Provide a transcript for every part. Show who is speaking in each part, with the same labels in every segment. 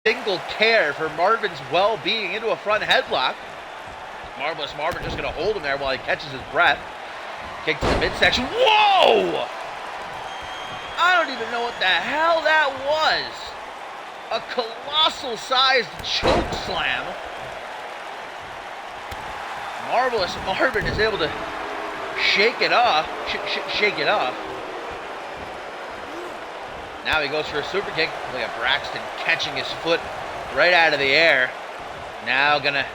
Speaker 1: single care for Marvin's well-being into a front headlock. Marvelous Marvin just going to hold him there while he catches his breath. Kick to the midsection. Whoa! I don't even know what the hell that was. A colossal-sized choke slam. Marvelous Marvin is able to shake it off. Shake it off. Now he goes for a super kick. Look at Braxton catching his foot right out of the air. Now gonna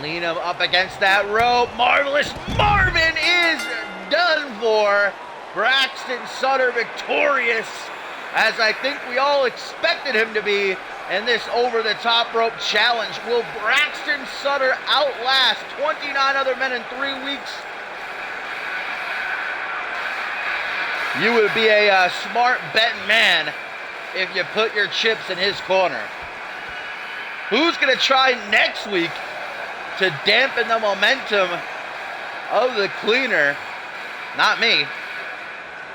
Speaker 1: lean him up against that rope. Marvelous Marvin is done for. Braxton Sutter victorious, as I think we all expected him to be in this over-the-top rope challenge. Will Braxton Sutter outlast 29 other men in 3 weeks? You would be a smart betting man if you put your chips in his corner. Who's going to try next week to dampen the momentum of the cleaner? Not me.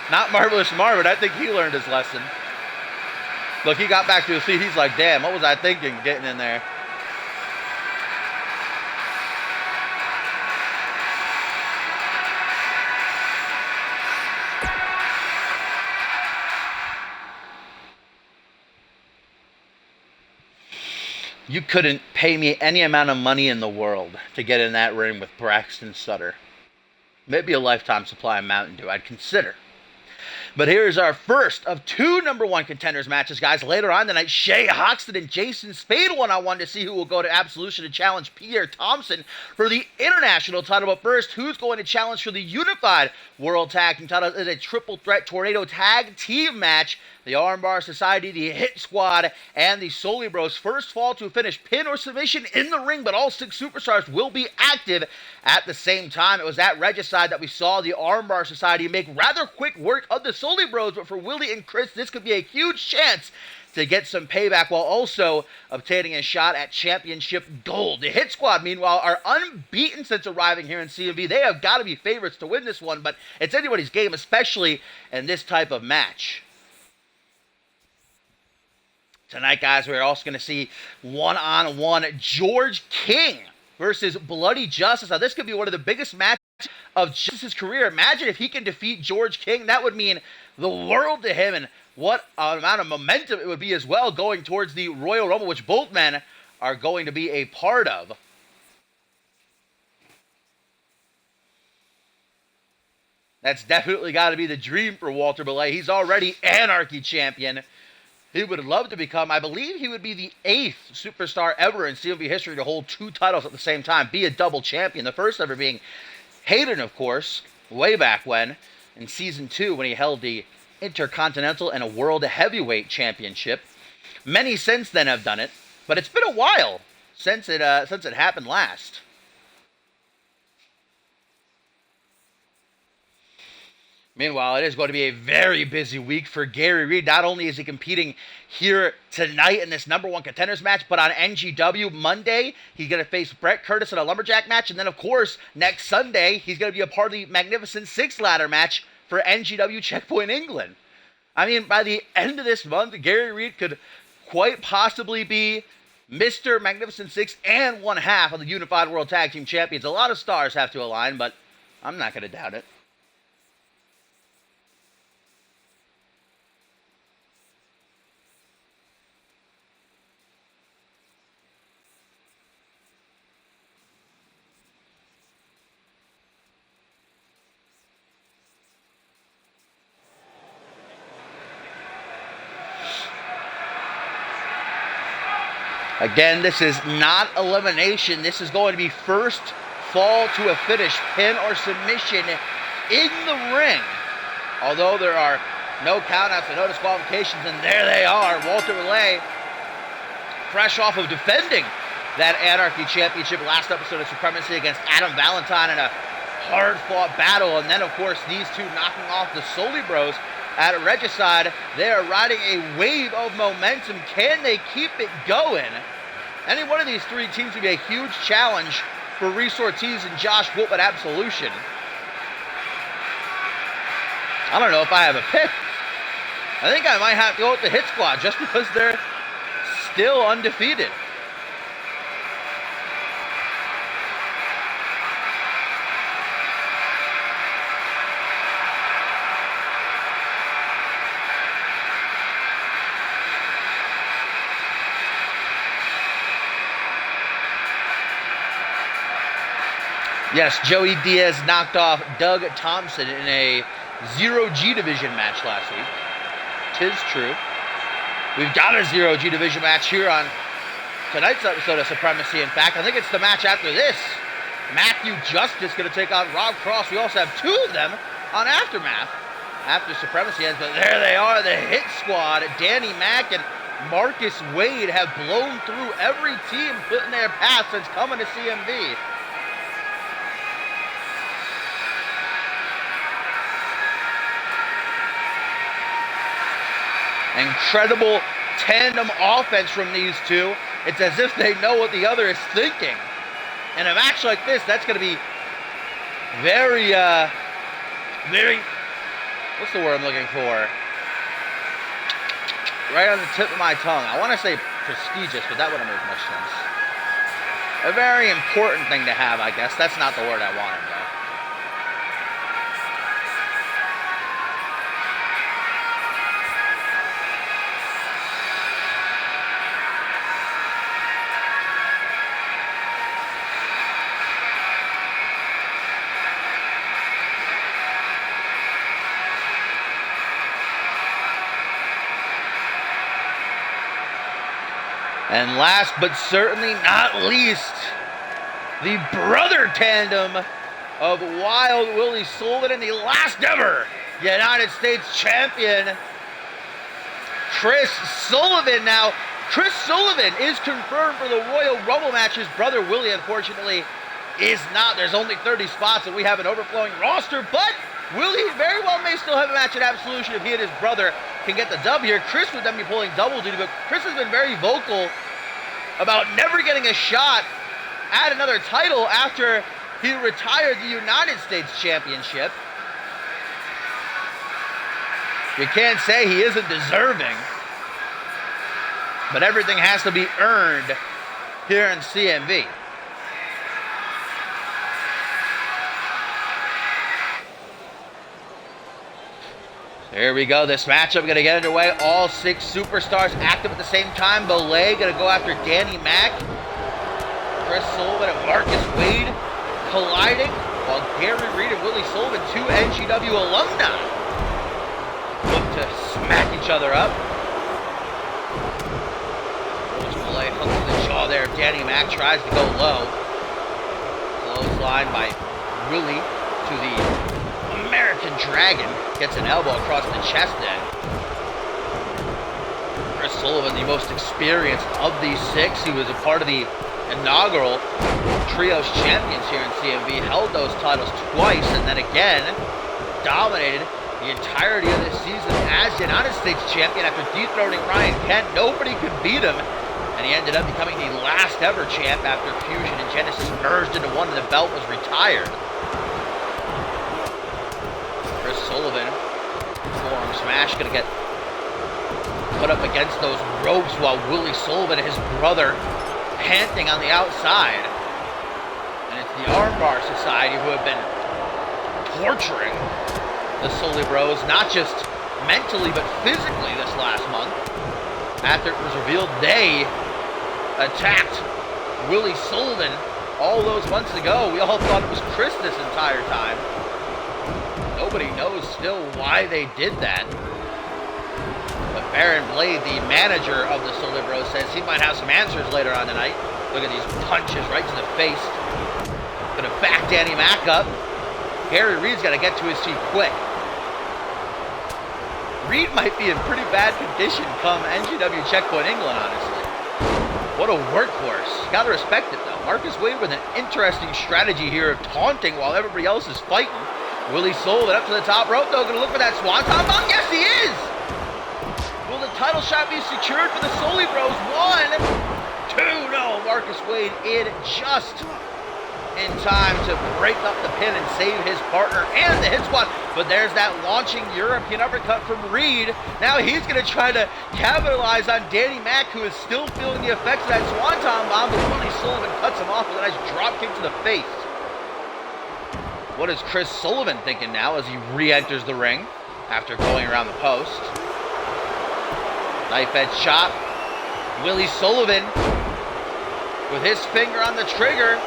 Speaker 1: Not Marvelous Marvin. I think he learned his lesson. Look, he got back to his feet. He's like, damn, what was I thinking getting in there? You couldn't pay me any amount of money in the world to get in that ring with Braxton Sutter. Maybe a lifetime supply of Mountain Dew I'd consider. But here's our first of 2 number 1 contenders matches, guys. Later on tonight, Shay Hoxton and Jason Spade one-on-one to see who will go to Absolution to challenge Pierre Thompson for the international title. But first, who's going to challenge for the Unified World Tag Team title? Is a triple threat tornado tag team match. The Armbar Society, the Hit Squad, and the Soli Bros first fall to a finish, pin or submission in the ring, but all 6 superstars will be active at the same time. It was at Regicide that we saw the Armbar Society make rather quick work of the Soli Bros, but for Willie and Chris, this could be a huge chance to get some payback while also obtaining a shot at championship gold. The Hit Squad, meanwhile, are unbeaten since arriving here in CMV. They have got to be favorites to win this one, but it's anybody's game, especially in this type of match. Tonight, guys, we're also going to see one-on-one George King versus Bloody Justice. Now, this could be one of the biggest matches of Justice's career. Imagine if he can defeat George King. That would mean the world to him, and what amount of momentum it would be as well going towards the Royal Rumble, which both men are going to be a part of. That's definitely got to be the dream for Walter Belay. He's already Anarchy champion. He would love to become, I believe he would be the 8th superstar ever in CMV history to hold 2 titles at the same time, be a double champion. The first ever being Hayden, of course, way back when, in Season 2, when he held the Intercontinental and a World Heavyweight Championship. Many since then have done it, but it's been a while since it happened last. Meanwhile, it is going to be a very busy week for Gary Reed. Not only is he competing here tonight in this number 1 contenders match, but on NGW Monday, he's going to face Brett Curtis in a lumberjack match. And then, of course, next Sunday, he's going to be a part of the Magnificent 6 ladder match for NGW Checkpoint England. I mean, by the end of this month, Gary Reed could quite possibly be Mr. Magnificent 6 and 1/2 of the Unified World Tag Team Champions. A lot of stars have to align, but I'm not going to doubt it. Again, this is not elimination. This is going to be first fall to a finish, pin or submission in the ring. Although there are no countouts and no disqualifications, and there they are. Walter Belay, fresh off of defending that Anarchy Championship last episode of Supremacy against Adam Valentine in a hard-fought battle. And then, of course, these two knocking off the Soli Bros at Regicide. They are riding a wave of momentum. Can they keep it going? Any one of these 3 teams would be a huge challenge for Reese Ortiz and Josh Wolf at Absolution. I don't know if I have a pick. I think I might have to go with the Hit Squad just because they're still undefeated. Yes, Joey Diaz knocked off Doug Thompson in a 0G division match last week. 'Tis true. We've got a 0G division match here on tonight's episode of Supremacy. In fact, I think it's the match after this. Matthew Justice going to take on Rob Cross. We also have two of them on Aftermath. After Supremacy ends, but there they are, the Hit Squad. Danny Mac and Marcus Wade have blown through every team put in their path since coming to CMV. Incredible tandem offense from these two. It's as if they know what the other is thinking. In a match like this, that's going to be very, what's the word I'm looking for? Right on the tip of my tongue. I want to say prestigious, but that wouldn't make much sense. A very important thing to have, I guess. That's not the word I wanted, though. And last but certainly not least, the brother tandem of Wild Willie Sullivan and the last ever United States champion, Chris Sullivan. Now, Chris Sullivan is confirmed for the Royal Rumble match. His brother Willie, unfortunately, is not. There's only 30 spots, and we have an overflowing roster, but Willie very well may still have a match at Absolution if he and his brother can get the dub here. Chris would then be pulling double duty, but Chris has been very vocal about never getting a shot at another title after he retired the United States Championship. You can't say he isn't deserving, but everything has to be earned here in CMV. Here we go, this matchup going to get underway. All 6 superstars active at the same time. Belay going to go after Danny Mac. Chris Sullivan and Marcus Wade colliding, while Gary Reed and Willie Sullivan, 2 NGW alumni, look to smack each other up. Belay hooks to the jaw there. Danny Mac tries to go low. Clothesline by Willie to the American Dragon, gets an elbow across the chest then. Chris Sullivan, the most experienced of these 6. He was a part of the inaugural Trios Champions here in CMV, held those titles twice, and then again dominated the entirety of this season as United States Champion after dethroning Ryan Kent. Nobody could beat him, and he ended up becoming the last ever champ after Fusion and Genesis merged into one and the belt was retired. Chris Sullivan, forearm smash, going to get put up against those ropes while Willie Sullivan and his brother panting on the outside. And it's the Armbar Society who have been torturing the Sully Bros, not just mentally but physically this last month. After it was revealed they attacked Willie Sullivan all those months ago, we all thought it was Chris this entire time. Nobody knows still why they did that. But Baron Blade, the manager of the Sully Bros, says he might have some answers later on tonight. Look at these punches right to the face. Gonna back Danny Mac up. Gary Reed's got to get to his feet quick. Reed might be in pretty bad condition come NGW Checkpoint England, honestly. What a workhorse. Gotta respect it, though. Marcus Wade with an interesting strategy here of taunting while everybody else is fighting. Willie Sullivan up to the top rope, though. Gonna look for that Swanton Bomb. Yes, he is! Will the title shot be secured for the Sully Bros? 1, 2, no. Marcus Wade in just in time to break up the pin and save his partner and the hit squad. But there's that launching European uppercut from Reed. Now he's going to try to capitalize on Danny Mac, who is still feeling the effects of that Swanton bomb, but Willie Sullivan cuts him off with a nice drop kick to the face. What is Chris Sullivan thinking now as he re-enters the ring after going around the post? Knife edge chop. Willie Sullivan with his finger on the trigger.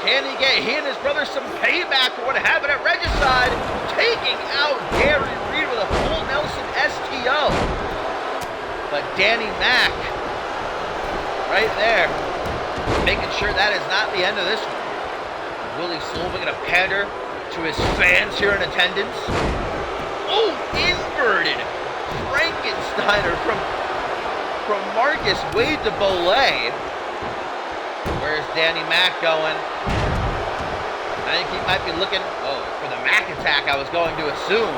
Speaker 1: Can he and his brother some payback for what happened at Regicide? Taking out Gary Reed with a full Nelson STO. But Danny Mac, right there, making sure that is not the end of this one. Willie Sullivan going to pander to his fans here in attendance. Oh, inverted Frankensteiner from Marcus Wade to Bolay. Where's Danny Mac going? I think he might be looking, for the Mac attack, I was going to assume.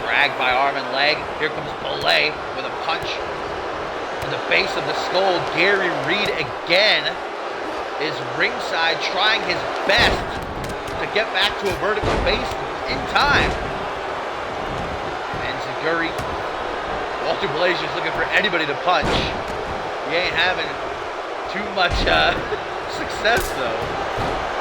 Speaker 1: Dragged by arm and leg. Here comes Bolay with a punch to the base of the skull. Gary Reed again is ringside trying his best to get back to a vertical base in time. And Zaguri, Walter Blaze just looking for anybody to punch. He ain't having too much success though.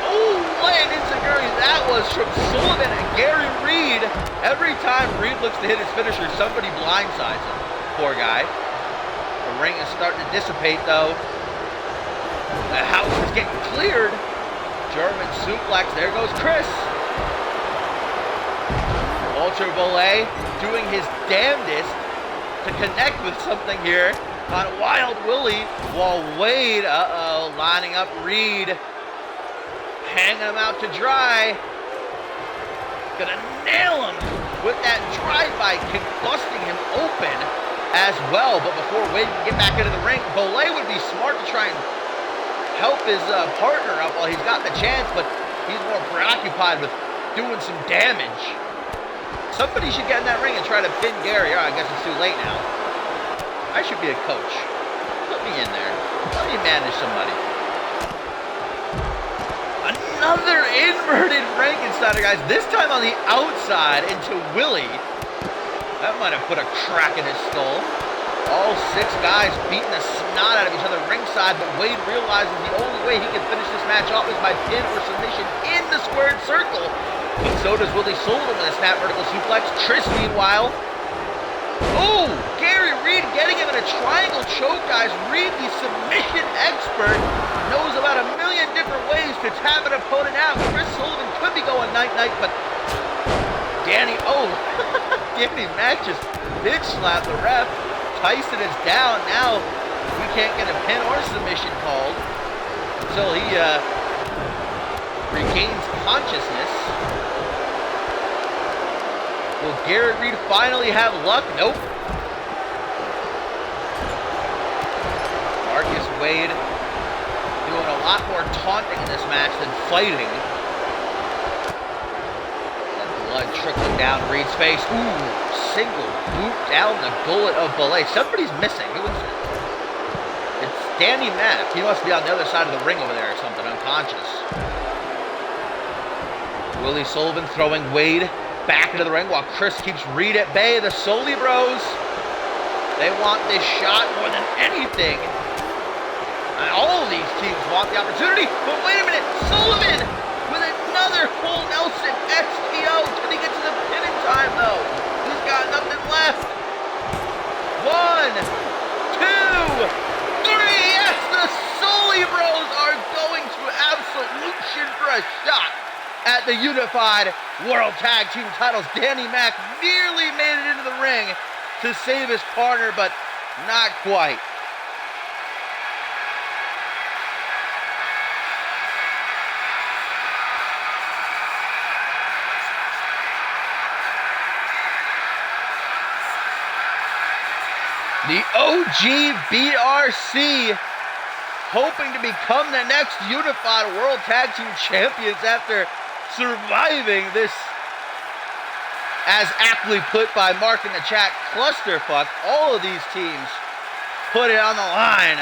Speaker 1: Oh, land Zaguri. That was from Sullivan and Gary Reed. Every time Reed looks to hit his finisher, somebody blindsides him. Poor guy. The ring is starting to dissipate though. The house is getting cleared. German suplex. There goes Chris. Walter Bolay doing his damnedest to connect with something here on Wild Willie, while Wade, lining up Reed, hanging him out to dry. Gonna nail him with that drive-by kick, busting him open as well. But before Wade can get back into the ring, Bolay would be smart to try and help his partner up while he's got the chance, but he's more preoccupied with doing some damage. Somebody should get in that ring and try to pin Gary. I guess it's too late now. I should be a coach. Put me in there. Let me manage somebody. Another inverted Frankensteiner, guys. This time on the outside into Willie. That might have put a crack in his skull. All 6 guys beating the snot out of each other ringside, but Wade realizes the only way he can finish this match off is by pin or submission in the squared circle. But so does Willie Sullivan with a snap vertical suplex. Chris, meanwhile. Oh, Gary Reed getting him in a triangle choke, guys. Reed, the submission expert, knows about a million different ways to tap an opponent out. Chris Sullivan could be going night-night, but Danny Mac just bitch slapped the ref. Tyson is down. Now we can't get a pin or submission called until he regains consciousness. Will Gary Reed finally have luck? Nope. Marcus Wade doing a lot more taunting in this match than fighting. That blood trickling down Reed's face. Ooh, single boot down the gullet of Bolay. Somebody's missing. Who is it? It's Danny Mac. He must be on the other side of the ring over there or something, unconscious. Willie Sullivan throwing Wade back into the ring while Chris keeps Reed at bay. The Soli Bros, they want this shot more than anything. And all of these teams want the opportunity, but wait a minute, Sullivan with another full Nelson STO. Can he get to the pin in time though? He's got nothing left. 1, 2, 3, yes, the Soli Bros are going to Absolution for a shot at the Unified World Tag Team titles. Danny Mac nearly made it into the ring to save his partner, but not quite. The OG BRC hoping to become the next Unified World Tag Team Champions after surviving this, as aptly put by Mark in the chat, clusterfuck. All of these teams put it on the line.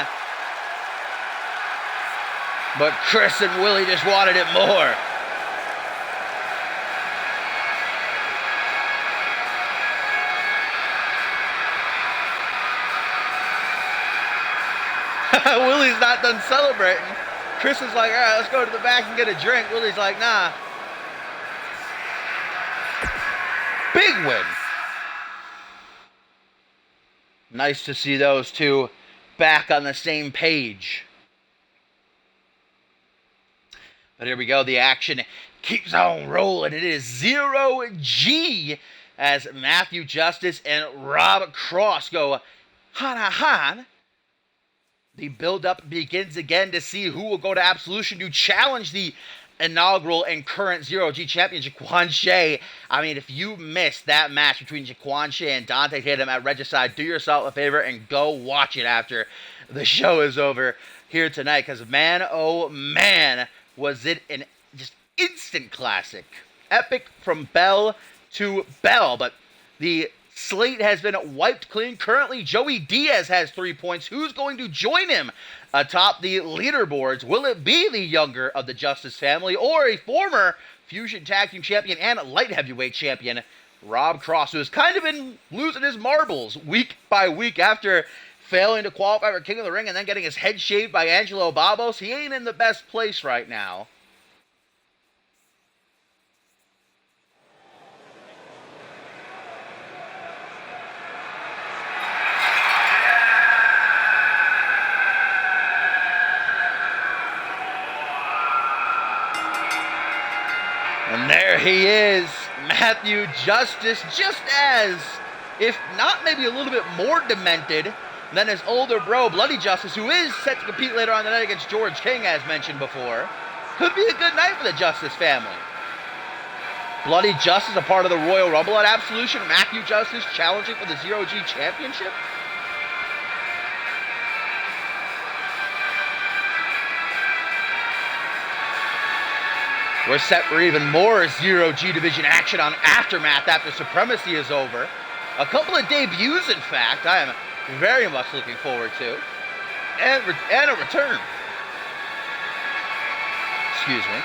Speaker 1: But Chris and Willie just wanted it more. Willie's not done celebrating. Chris is like, all right, let's go to the back and get a drink. Willie's like, nah. Big win. Nice to see those two back on the same page. But here we go. The action keeps on rolling. It is 0G as Matthew Justice and Rob Cross go han. The build-up begins again to see who will go to Absolution to challenge the inaugural and current 0G champion, Jaquan Shea. I mean, if you missed that match between Jaquan Shea and Dante Tatum at Regicide, do yourself a favor and go watch it after the show is over here tonight. Because, man, oh, man, was it an just instant classic. Epic from bell to bell. But the slate has been wiped clean. Currently, Joey Diaz has 3 points. Who's going to join him atop the leaderboards? Will it be the younger of the Justice family or a former Fusion Tag Team Champion and Light Heavyweight Champion, Rob Cross, who has kind of been losing his marbles week by week after failing to qualify for King of the Ring and then getting his head shaved by Angelo Babos? He ain't in the best place right now. And there he is, Matthew Justice, just as, if not maybe a little bit more demented than his older bro, Bloody Justice, who is set to compete later on the night against George King, as mentioned before. Could be a good night for the Justice family. Bloody Justice, a part of the Royal Rumble at Absolution. Matthew Justice challenging for the 0G Championship. We're set for even more 0G Division action on Aftermath after Supremacy is over. A couple of debuts, in fact, I am very much looking forward to. And a return. Excuse me.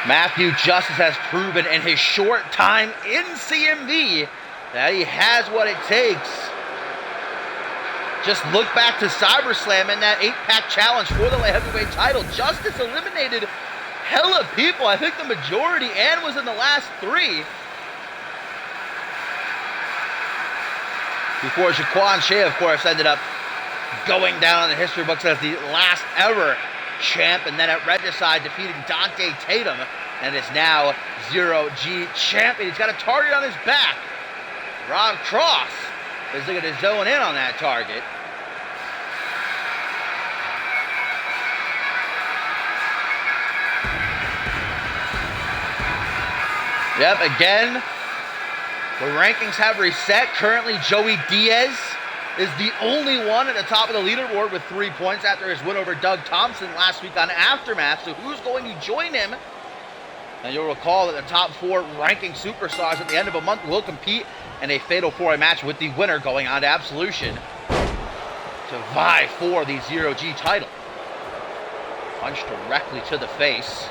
Speaker 1: Matthew Justice has proven in his short time in CMV that he has what it takes. Just look back to SummerSlam and that 8-pack challenge for the light heavyweight title. Justice eliminated hella people. I think the majority, and was in the last 3. Before Jaquan Shea, of course, ended up going down in the history books as the last ever champ, and then at Regicide defeating Dante Tatum, and is now 0G champion. He's got a target on his back. Rob Cross is looking to zone in on that target. Yep, again, the rankings have reset. Currently, Joey Diaz is the only one at the top of the leaderboard with 3 points after his win over Doug Thompson last week on Aftermath. So who's going to join him? And you'll recall that the top 4 ranking superstars at the end of a month will compete in a fatal 4-way match, with the winner going on to Absolution to vie for the 0G title. Punch directly to the face.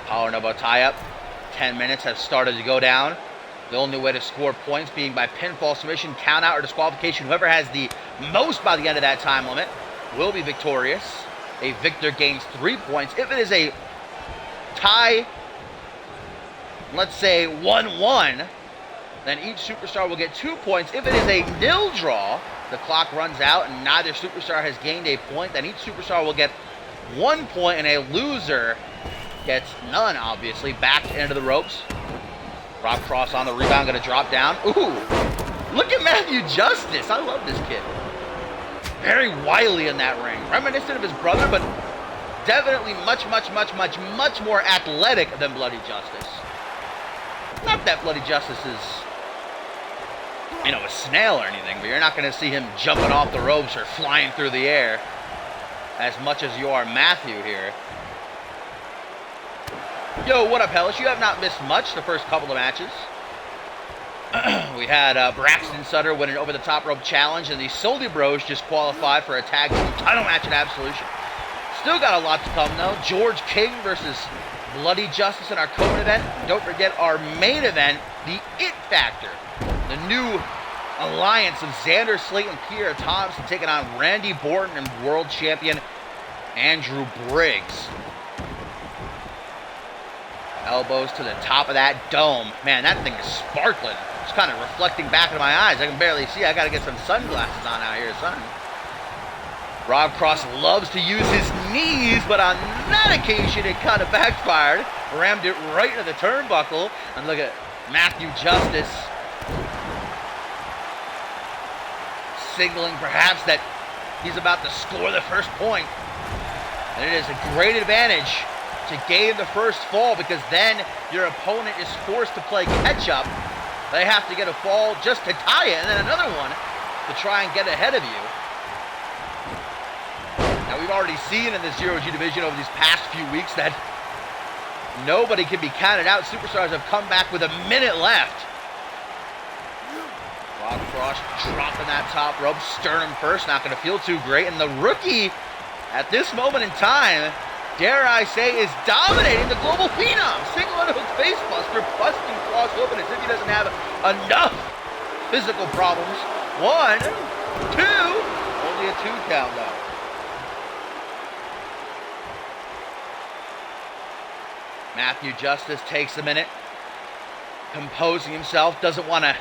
Speaker 1: Power Nova tie-up. 10 minutes have started to go down. The only way to score points being by pinfall, submission, countout, or disqualification. Whoever has the most by the end of that time limit will be victorious. A victor gains 3 points. If it is a tie, let's say 1-1, then each superstar will get 2 points. If it is a nil draw, the clock runs out and neither superstar has gained a point, then each superstar will get 1 point, and a loser gets none, obviously. Back into the ropes. Rob Cross on the rebound, going to drop down. Ooh, look at Matthew Justice. I love this kid. Very wily in that ring. Reminiscent of his brother, but definitely much more athletic than Bloody Justice. Not that Bloody Justice is, a snail or anything, but you're not going to see him jumping off the ropes or flying through the air as much as you are Matthew here. Yo, what up, Hellish? You have not missed much the first couple of matches. We had Braxton Sutter win an over-the-top rope challenge, and the Soldy Bros just qualified for a tag team title match at Absolution. Still got a lot to come, though. George King versus Bloody Justice in our co-main event. Don't forget our main event, the It Factor. The new alliance of Xander Slate and Pierre Thompson taking on Randy Borton and world champion Andrew Briggs. Elbows to the top of that dome. Man, that thing is sparkling. It's kind of reflecting back into my eyes. I can barely see. I got to get some sunglasses on out here, son. Rob Cross loves to use his knees, but on that occasion, it kind of backfired. Rammed it right into the turnbuckle. And look at Matthew Justice signaling perhaps that he's about to score the first point. And it is a great advantage to gain the first fall, because then your opponent is forced to play catch-up. They have to get a fall just to tie it, and then another one to try and get ahead of you. Now, we've already seen in the Zero-G division over these past few weeks that nobody can be counted out. Superstars have come back with a minute left. Rob Cross dropping that top rope, sternum first, not going to feel too great. And the rookie, at this moment in time, dare I say, is dominating the global phenom. Single underhook facebuster, busting Cross open as if he doesn't have enough physical problems. 1, 2, only a 2 count though. Matthew Justice takes a minute, composing himself, doesn't want to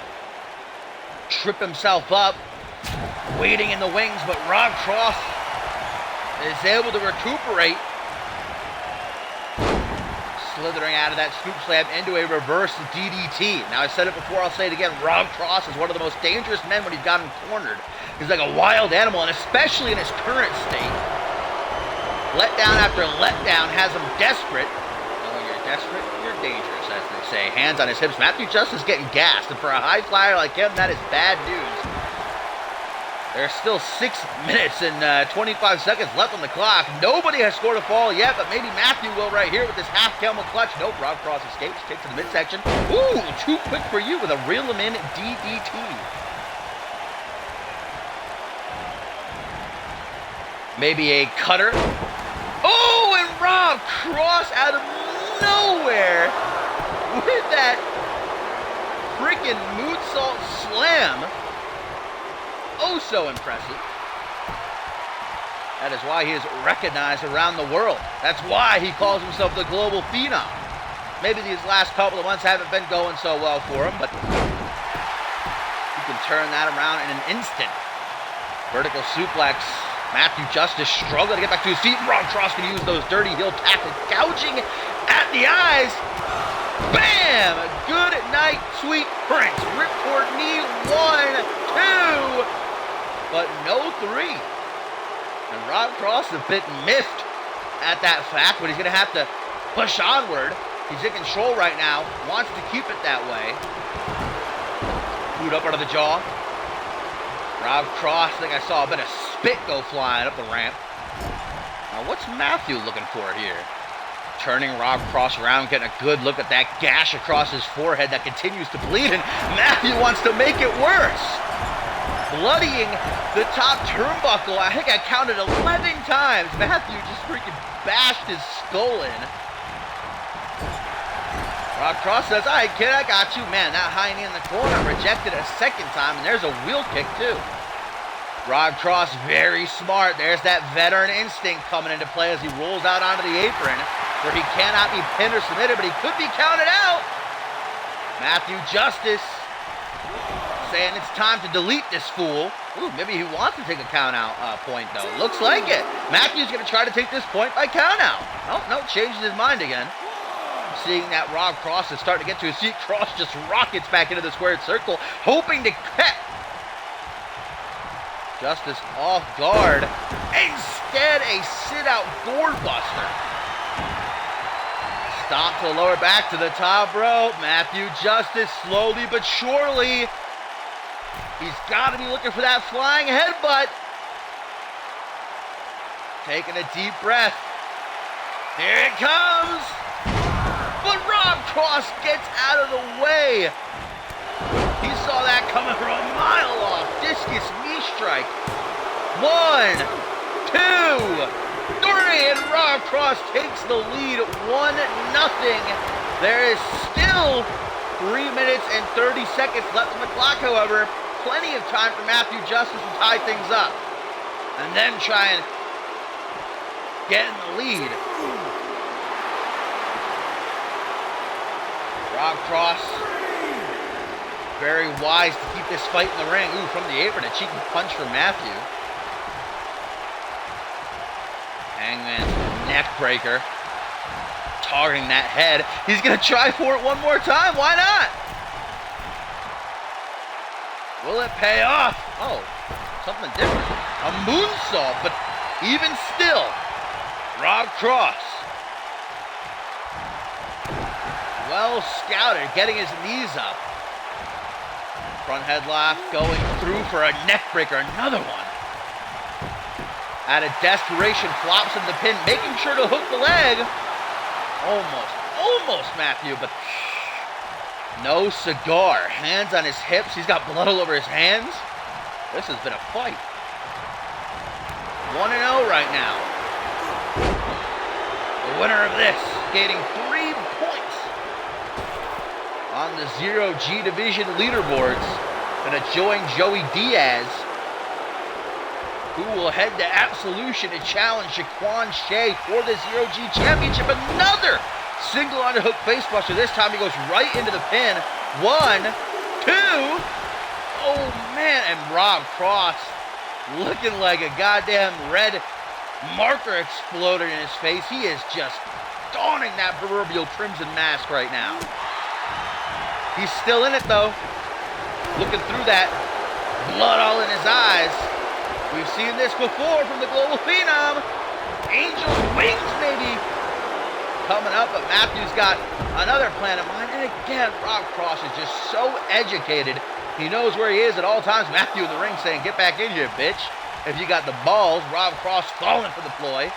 Speaker 1: trip himself up, waiting in the wings, but Rob Cross is able to recuperate, slithering out of that scoop slam into a reverse DDT. Now, I said it before, I'll say it again. Rob Cross is one of the most dangerous men when he's got him cornered. He's like a wild animal, and especially in his current state. Letdown after letdown has him desperate. And when you're desperate, you're dangerous, as they say. Hands on his hips. Matthew Justice getting gassed, and for a high flyer like him, that is bad news. There's still 6 minutes and 25 seconds left on the clock. Nobody has scored a fall yet, but maybe Matthew will right here with this half camel clutch. Nope, Rob Cross escapes, takes to the midsection. Ooh, too quick for you with a reel him in DDT. Maybe a cutter. Oh, and Rob Cross out of nowhere with that freaking moonsault slam. Oh, so impressive. That is why he is recognized around the world. That's why he calls himself the global phenom. Maybe these last couple of months haven't been going so well for him, but you can turn that around in an instant. Vertical suplex. Matthew Justice struggling to get back to his feet. Rob Cross can use those dirty heel tactics, gouging at the eyes. Bam! Good night, sweet prince. Ripcord knee. 1, 2. But no 3. And Rob Cross is a bit miffed at that fact, but he's going to have to push onward. He's in control right now, wants to keep it that way. Boot up under the jaw. Rob Cross, I think I saw a bit of spit go flying up the ramp. Now, what's Matthew looking for here? Turning Rob Cross around, getting a good look at that gash across his forehead that continues to bleed, and Matthew wants to make it worse. Bloodying the top turnbuckle. I think I counted 11 times. Matthew just freaking bashed his skull in. Rob Cross says, all right, kid, I got you. Man, that high knee in the corner rejected a second time, and there's a wheel kick, too. Rob Cross, very smart. There's that veteran instinct coming into play as he rolls out onto the apron, where he cannot be pinned or submitted, but he could be counted out. Matthew Justice saying it's time to delete this fool. Ooh, maybe he wants to take a count out point, though. Looks like it. Matthew's going to try to take this point by count out. No, changes his mind again. Seeing that Rob Cross is starting to get to his feet. Cross just rockets back into the squared circle, hoping to catch Justice off guard. Instead, a sit-out board buster. Stomp to the lower back to the top rope. Matthew Justice slowly but surely. He's got to be looking for that flying headbutt. Taking a deep breath. Here it comes. and Rob Cross gets out of the way. He saw that coming from a mile off. Discus knee strike. 1, 2, 3, and Rob Cross takes the lead 1-0. There is still 3 minutes and 30 seconds left on the clock, however. Plenty of time for Matthew Justice to tie things up. And then try and get in the lead. Rob Cross, very wise to keep this fight in the ring. Ooh, from the apron, a cheeky punch from Matthew. Hangman's neck breaker. Targeting that head. He's going to try for it one more time. Why not? Will it pay off? Oh, something different. A moonsault, but even still, Rob Cross, well scouted, getting his knees up. Front headlock going through for a neck breaker, another one. Out of desperation, flops in the pin, making sure to hook the leg. Almost Matthew, but no cigar. Hands on his hips. He's got blood all over his hands. This has been a fight. 1-0 right now. The winner of this, gaining 3 points on the 0G Division leaderboards, gonna join Joey Diaz, who will head to Absolution to challenge Shaquan Shea for the 0G Championship. Another single underhook facebuster. This time he goes right into the pin. 1, 2. Oh, man. And Rob Cross looking like a goddamn red marker exploded in his face. He is just donning that proverbial crimson mask right now. He's still in it, though. Looking through that. Blood all in his eyes. We've seen this before from the Global Phenom. Angel's Wings, maybe, coming up, but Matthew's got another plan in mind. And again, Rob Cross is just so educated. He knows where he is at all times. Matthew in the ring saying, get back in here, bitch. If you got the balls. Rob Cross falling for the ploy.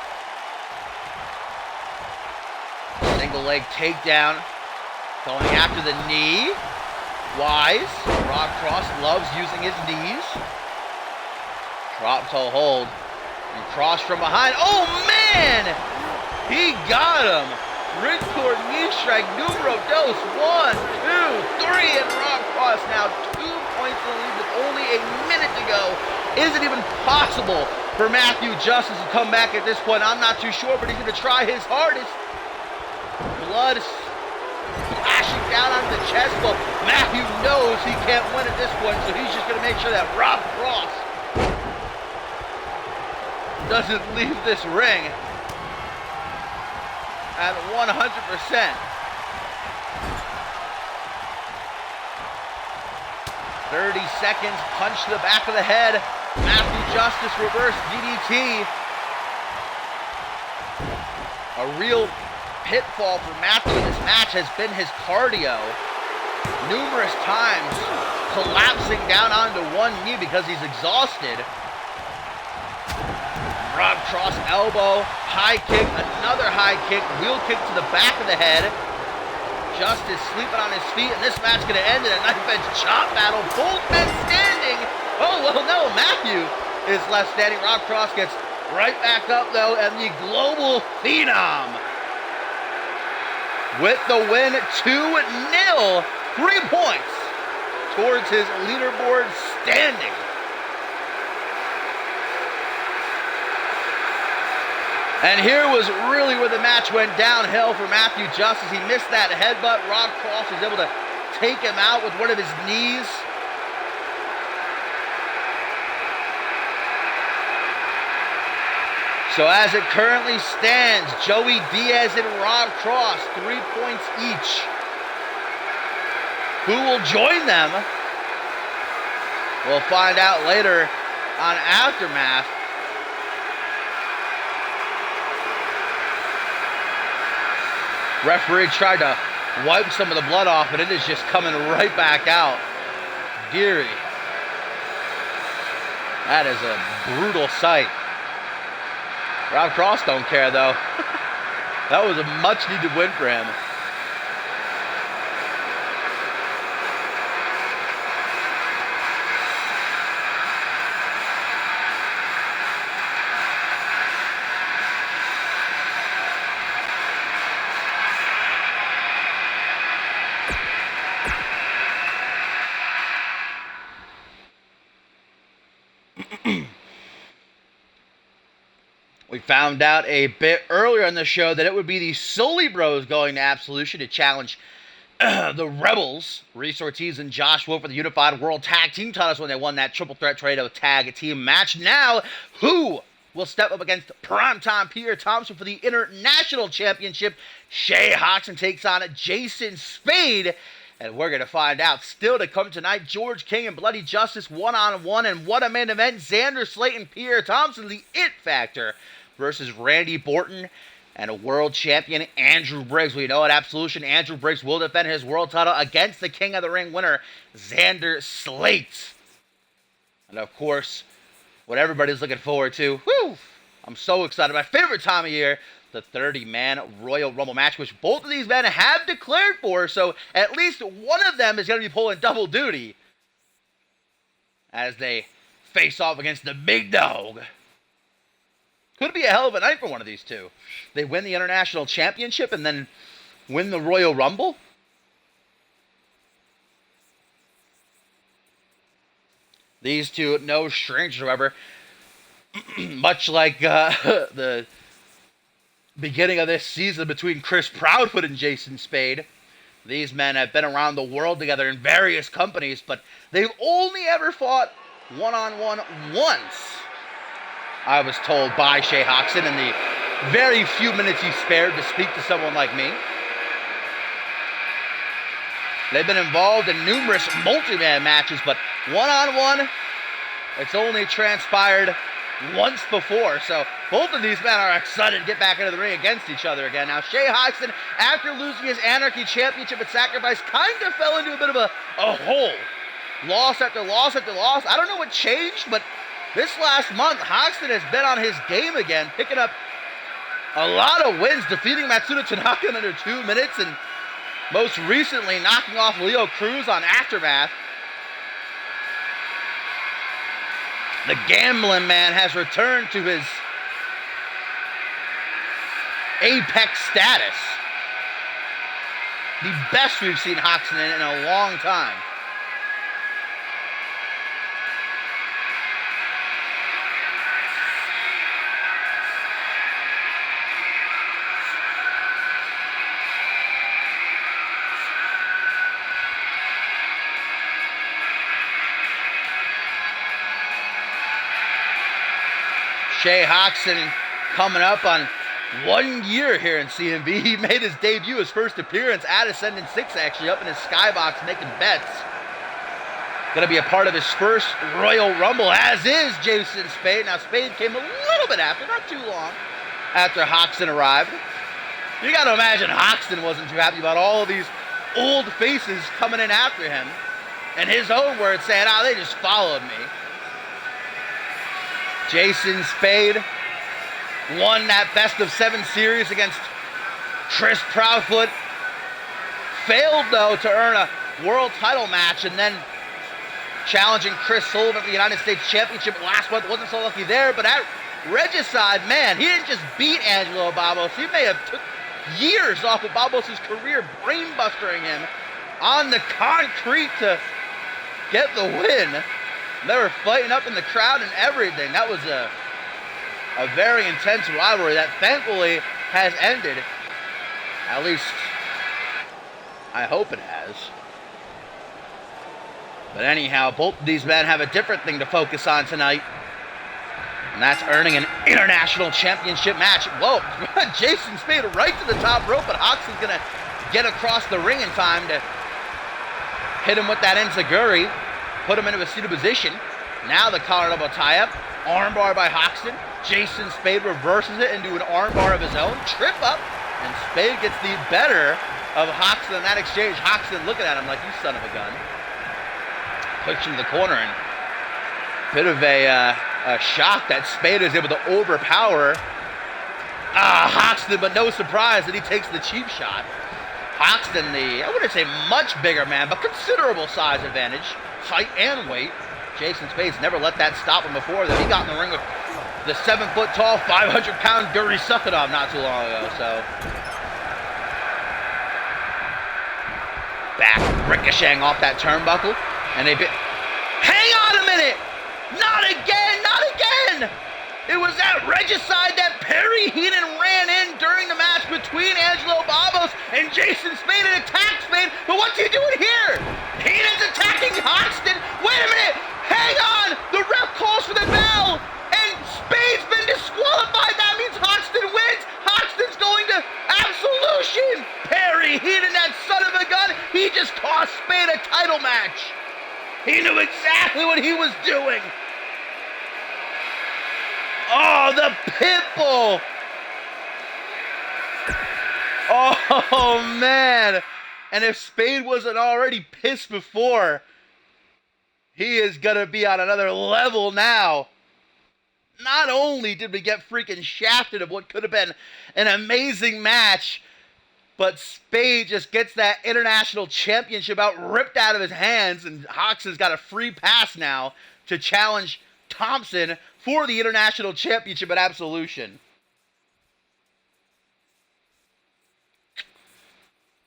Speaker 1: Single leg takedown. Going after the knee. Wise. Rob Cross loves using his knees. Drop toe hold. And Cross from behind. Oh, man! He got him. Ripcord knee strike numero dos. 1, 2, 3. And Rob Cross now 2 points in the lead with only a minute to go. Is it even possible for Matthew Justice to come back at this point? I'm not too sure, but he's going to try his hardest. Blood splashing down onto the chest. Well, Matthew knows he can't win at this point, so he's just going to make sure that Rob Cross doesn't leave this ring at 100%. 30 seconds, punch to the back of the head. Matthew Justice reverse DDT. A real pitfall for Matthew in this match has been his cardio. Numerous times collapsing down onto one knee because he's exhausted. Rob Cross elbow, high kick, another high kick, wheel kick to the back of the head. Justice sleeping on his feet, and this match going to end in a knife edge chop battle. Both men standing. Oh, well, no, Matthew is left standing. Rob Cross gets right back up, though, and the Global Phenom with the win, 2-0, 3 points towards his leaderboard standing. And here was really where the match went downhill for Matthew Justice. He missed that headbutt. Rob Cross was able to take him out with one of his knees. So as it currently stands, Joey Diaz and Rob Cross, 3 points each. Who will join them? We'll find out later on Aftermath. Referee tried to wipe some of the blood off, but it is just coming right back out. Deary. That is a brutal sight. Rob Cross don't care, though. That was a much-needed win for him. found out a bit earlier in the show that it would be the Sully Bros going to Absolution to challenge the Rebels, Reese Ortiz and Josh Wolf, for the Unified World Tag Team titles when they won that Triple Threat Tornado Tag Team match. Now, who will step up against Primetime Pierre Thompson for the International Championship? Shay Hoxton takes on Jason Spade, and we're going to find out. Still to come tonight, George King and Bloody Justice one-on-one, and what a main event. Xander Slate and Pierre Thompson, the It Factor, versus Randy Borton and a world champion, Andrew Briggs. We know at Absolution, Andrew Briggs will defend his world title against the King of the Ring winner, Xander Slate. And of course, what everybody's looking forward to, I'm so excited. My favorite time of year, the 30-man Royal Rumble match, which both of these men have declared for, so at least one of them is going to be pulling double duty as they face off against the big dog. Could be a hell of a night for one of these two. They win the International Championship and then win the Royal Rumble. These two, no strangers, however. Much like the beginning of this season between Chris Proudfoot and Jason Spade, these men have been around the world together in various companies, but they've only ever fought one-on-one once, I was told by Shay Hoxton, in the very few minutes he spared to speak to someone like me. They've been involved in numerous multi-man matches, but one-on-one, it's only transpired once before. So both of these men are excited to get back into the ring against each other again. Now, Shay Hoxton, after losing his Anarchy Championship at Sacrifice, kind of fell into a bit of a hole. Loss after loss after loss. I don't know what changed, but this last month, Hoxton has been on his game again, picking up a lot of wins, defeating Matsuda Tanaka in under 2 minutes, and most recently knocking off Leo Cruz on Aftermath. The Gambling Man has returned to his apex status. The best we've seen Hoxton in a long time. Shay Hoxton coming up on 1 year here in CMV. He made his debut, his first appearance at Ascendant 6, actually, up in his skybox making bets. Going to be a part of his first Royal Rumble, as is Jason Spade. Now, Spade came a little bit after, not too long after Hoxton arrived. You got to imagine Hoxton wasn't too happy about all of these old faces coming in after him. In his own words, saying, they just followed me. Jason Spade won that best-of-7 series against Chris Proudfoot. Failed, though, to earn a world title match, and then challenging Chris Sullivan for the United States Championship last month. Wasn't so lucky there, but at Regicide, man, he didn't just beat Angelo Babos. He may have took years off of Babos' career, brainbustering him on the concrete to get the win. They were fighting up in the crowd and everything. That was a very intense rivalry that thankfully has ended. At least, I hope it has. But anyhow, both of these men have a different thing to focus on tonight. And that's earning an international championship match. Whoa, Jason Spade right to the top rope, but Hoxton's going to get across the ring in time to hit him with that enziguri. Put him into a seated position. Now the collar double tie-up. Armbar by Hoxton. Jason Spade reverses it into an armbar of his own. Trip up. And Spade gets the better of Hoxton in that exchange. Hoxton looking at him like, you son of a gun. Pushed into the corner, and bit of a shock that Spade is able to overpower Hoxton, but no surprise that he takes the cheap shot. Hoxton, I wouldn't say much bigger man, but considerable size advantage. Height and weight. Jason Spade's never let that stop him before. That he got in the ring with the 7-foot-tall, 500-pound Guri Sukhanov not too long ago. So back ricocheting off that turnbuckle, and hang on a minute! Not again! Not again! It It was that regicide that Perry Heenan ran in during the match between Angelo Babos and Jason Spade and attacked Spade. But what's he doing here? Heenan's attacking Hoxton. Wait a minute. Hang on. The ref calls for the bell. And Spade's been disqualified. That means Hoxton wins. Hoxton's going to absolution. Perry Heenan, that son of a gun, he just cost Spade a title match. He knew exactly what he was doing. Oh, the pitbull. Oh, man. And if Spade wasn't already pissed before, he is going to be on another level now. Not only did we get freaking shafted of what could have been an amazing match, but Spade just gets that international championship ripped out of his hands, and Hox has got a free pass now to challenge Thompson for the international championship at Absolution.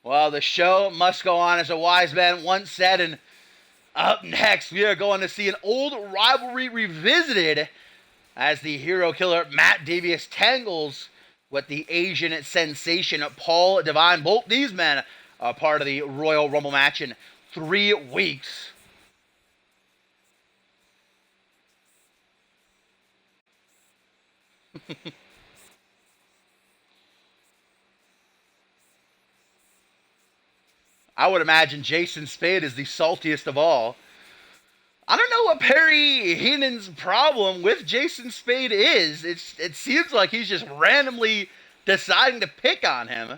Speaker 1: Well, the show must go on, as a wise man once said, and up next we are going to see an old rivalry revisited as the hero killer Matt Devious tangles with the Asian sensation Paul Devine. Both these men are part of the Royal Rumble match in 3 weeks. I would imagine Jason Spade is the saltiest of all. I don't know what Perry Heenan's problem with Jason Spade is. It seems like he's just randomly deciding to pick on him.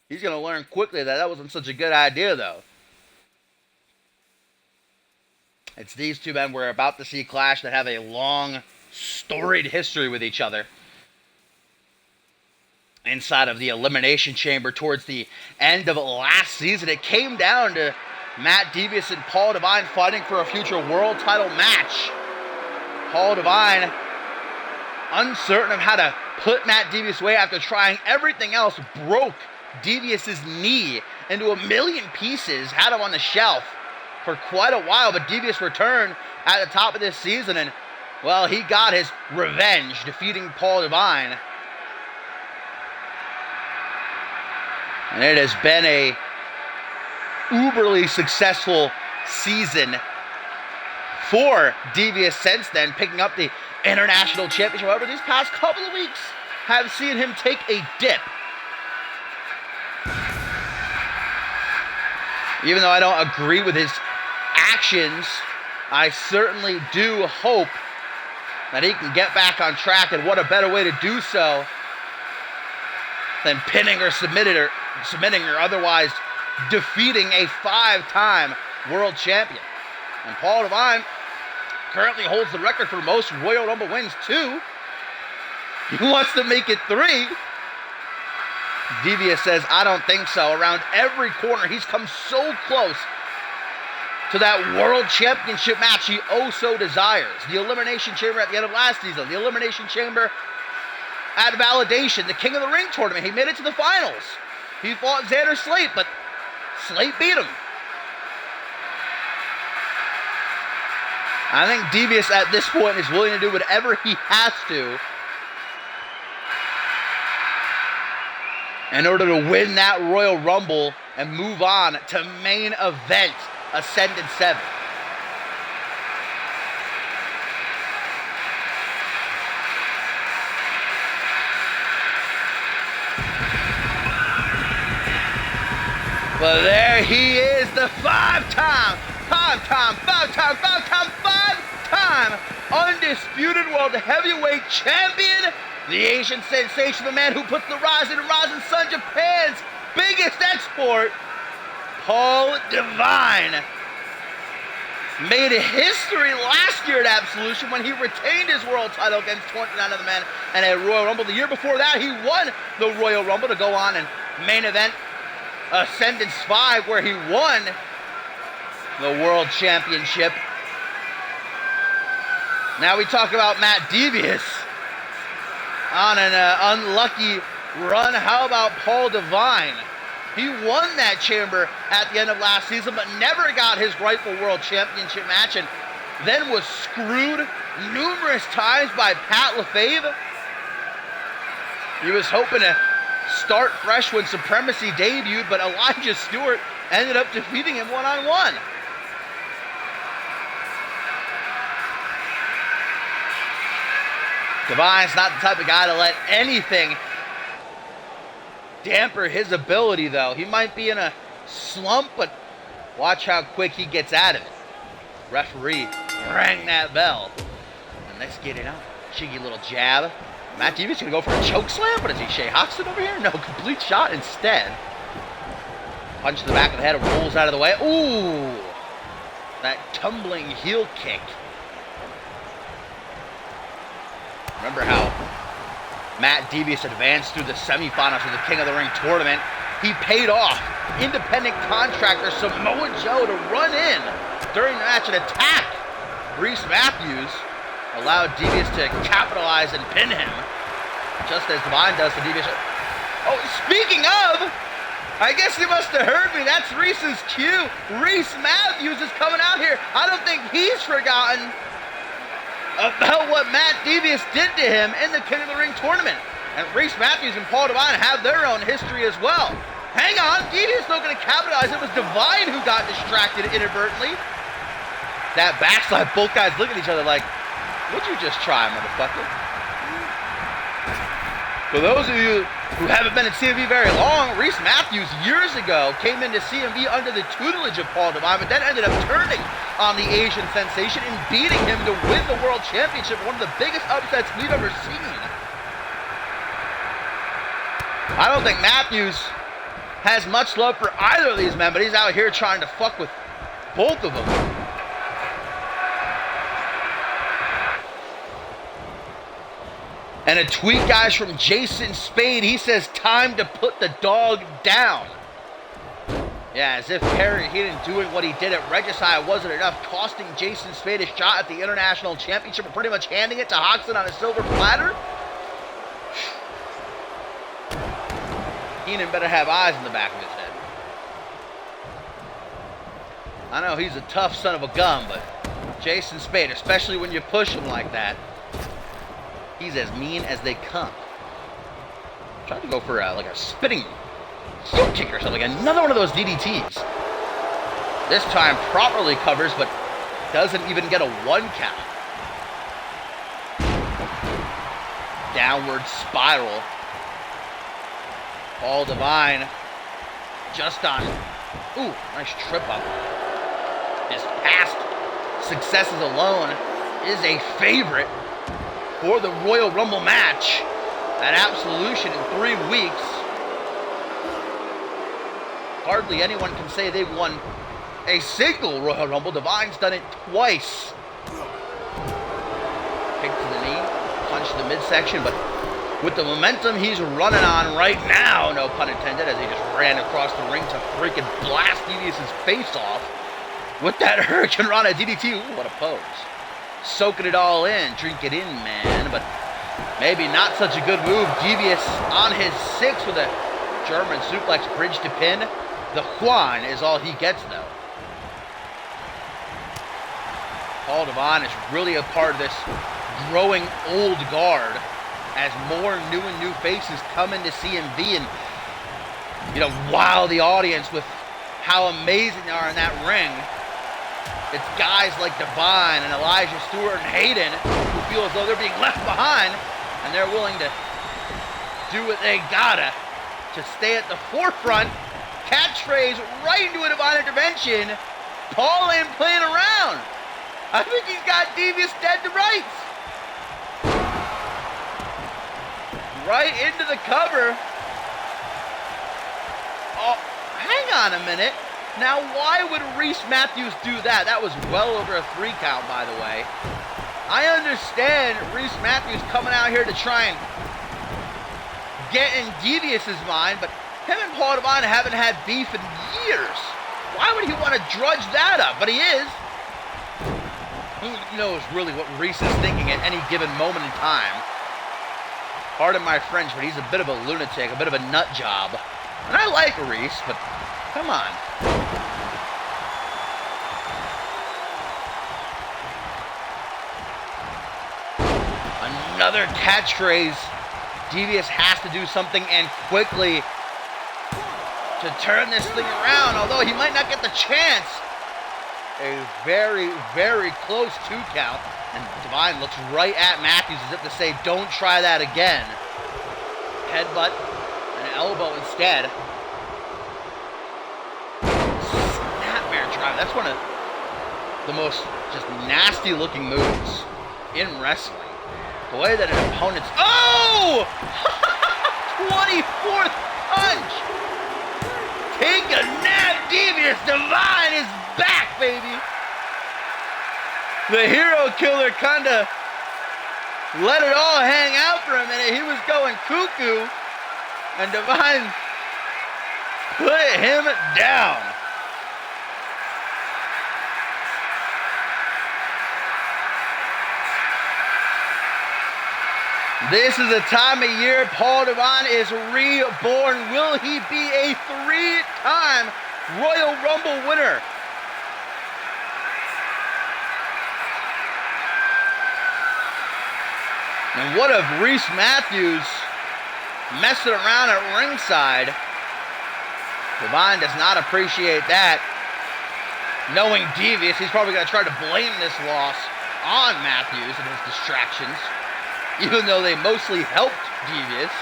Speaker 1: He's going to learn quickly that wasn't such a good idea, though. It's these two men we're about to see clash that have a long, storied history with each other. Inside of the Elimination Chamber towards the end of last season, it came down to Matt Devious and Paul Devine fighting for a future world title match. Paul Devine, uncertain of how to put Matt Devious away after trying everything else, broke Devious's knee into a million pieces, had him on the shelf for quite a while, but Devious returned at the top of this season, and, well, he got his revenge, defeating Paul Devine. And it has been a uberly successful season for Devious since then, picking up the international championship. However, these past couple of weeks have seen him take a dip. Even though I don't agree with his actions, I certainly do hope that he can get back on track, and what a better way to do so than pinning or submitting or otherwise defeating a 5-time world champion. And Paul Devine currently holds the record for most Royal Rumble wins, 2. He wants to make it 3. Devious says, I don't think so. Around every corner, he's come so close to that world championship match he oh so desires. The Elimination Chamber at the end of last season, the Elimination Chamber at Validation, the King of the Ring tournament. He made it to the finals. He fought Xander Slate, but Slate beat him. I think Devious at this point is willing to do whatever he has to in order to win that Royal Rumble and move on to main event Ascendant 7. Well, there he is, the five-time undisputed world heavyweight champion, the Asian sensation, the man who puts the Rising Sun, Japan's biggest export, Paul Devine. Made history last year at Absolution when he retained his world title against 29 other men and a Royal Rumble. The year before that, he won the Royal Rumble to go on and main event Ascendance 5, where he won the World Championship. Now we talk about Matt Devious on an unlucky run. How about Paul Devine? He won that chamber at the end of last season, but never got his rightful World Championship match, and then was screwed numerous times by Pat LaFave. He was hoping to start fresh when Supremacy debuted, but Elijah Stewart ended up defeating him one-on-one. Divine's not the type of guy to let anything damper his ability, though. He might be in a slump, but watch how quick he gets out of it. Referee rang that bell. And let's get it on. Cheeky little jab. Matt Devious going to go for a choke slam. What is he, Shea Hoxton over here? No, complete shot instead. Punch to the back of the head, rolls out of the way. Ooh! That tumbling heel kick. Remember how Matt Devious advanced through the semifinals of the King of the Ring tournament? He paid off independent contractor Samoa Joe to run in during the match and attack Reese Matthews. Allowed Devious to capitalize and pin him, just as Divine does to Devious. Oh, speaking of, I guess you must have heard me. That's Reese's cue. Reese Matthews is coming out here. I don't think he's forgotten about what Matt Devious did to him in the King of the Ring tournament. And Reese Matthews and Paul Divine have their own history as well. Hang on, Devious still going to capitalize. It was Divine who got distracted inadvertently. That backslide, both guys look at each other like, what'd you just try, motherfucker? For those of you who haven't been in CMV very long, Reese Matthews years ago came into CMV under the tutelage of Paul Divine, but then ended up turning on the Asian sensation and beating him to win the World Championship, one of the biggest upsets we've ever seen. I don't think Matthews has much love for either of these men, but he's out here trying to fuck with both of them. And a tweet, guys, from Jason Spade. He says, time to put the dog down. Yeah, as if Perry Heenan doing what he did at Regicide wasn't enough, costing Jason Spade a shot at the International Championship and pretty much handing it to Hoxton on a silver platter. Heenan better have eyes in the back of his head. I know he's a tough son of a gun, but Jason Spade, especially when you push him like that, he's as mean as they come. Tried to go for like a spinning heel kick or something. Another one of those DDTs. This time properly covers, but doesn't even get a 1 count. Downward spiral. Paul Divine just on. Ooh, nice trip up. His past successes alone is a favorite for the Royal Rumble match at Absolution in 3 weeks. Hardly anyone can say they've won a single Royal Rumble. Divine's done it twice. Kick to the knee, punch to the midsection, but with the momentum he's running on right now, no pun intended, as he just ran across the ring to freaking blast Devious's face off with that Hurricane Rana DDT. Ooh, what a pose. Soaking it all in, drink it in, man, but maybe not such a good move. Devious on his 6 with a German suplex bridge to pin. The Juan is all he gets, though. Paul Divine is really a part of this growing old guard as more new and new faces come into CMV and, wow the audience with how amazing they are in that ring. It's guys like Divine and Elijah Stewart and Hayden who feel as though they're being left behind, and they're willing to do what they gotta to stay at the forefront. Catchphrase right into a Divine intervention. Paul ain't playing around. I think he's got Devious dead to rights. Right into the cover. Oh, hang on a minute. Now, why would Reese Matthews do that? That was well over a 3 count, by the way. I understand Reese Matthews coming out here to try and get in Devious's mind, but him and Paul Divine haven't had beef in years. Why would he want to drudge that up? But he is. Who knows really what Reese is thinking at any given moment in time? Pardon my French, but he's a bit of a lunatic, a bit of a nut job. And I like Reese, but come on. Another catchphrase. Devious has to do something and quickly to turn this thing around, although he might not get the chance. A very, very close 2 count. And Divine looks right at Matthews as if to say, don't try that again. Headbutt, an elbow instead. Snapmare drive. That's one of the most just nasty looking moves in wrestling. The way that an opponent's... Oh! 24th punch! Take a nap, Devious. Divine is back, baby. The hero killer kind of let it all hang out for a minute. He was going cuckoo, and Divine put him down. This is a time of year Paul Divine is reborn. Will he be a 3-time Royal Rumble winner? And what if Reese Matthews messing around at ringside? Divine does not appreciate that. Knowing Devious, he's probably going to try to blame this loss on Matthews and his distractions, even though they mostly helped Devious.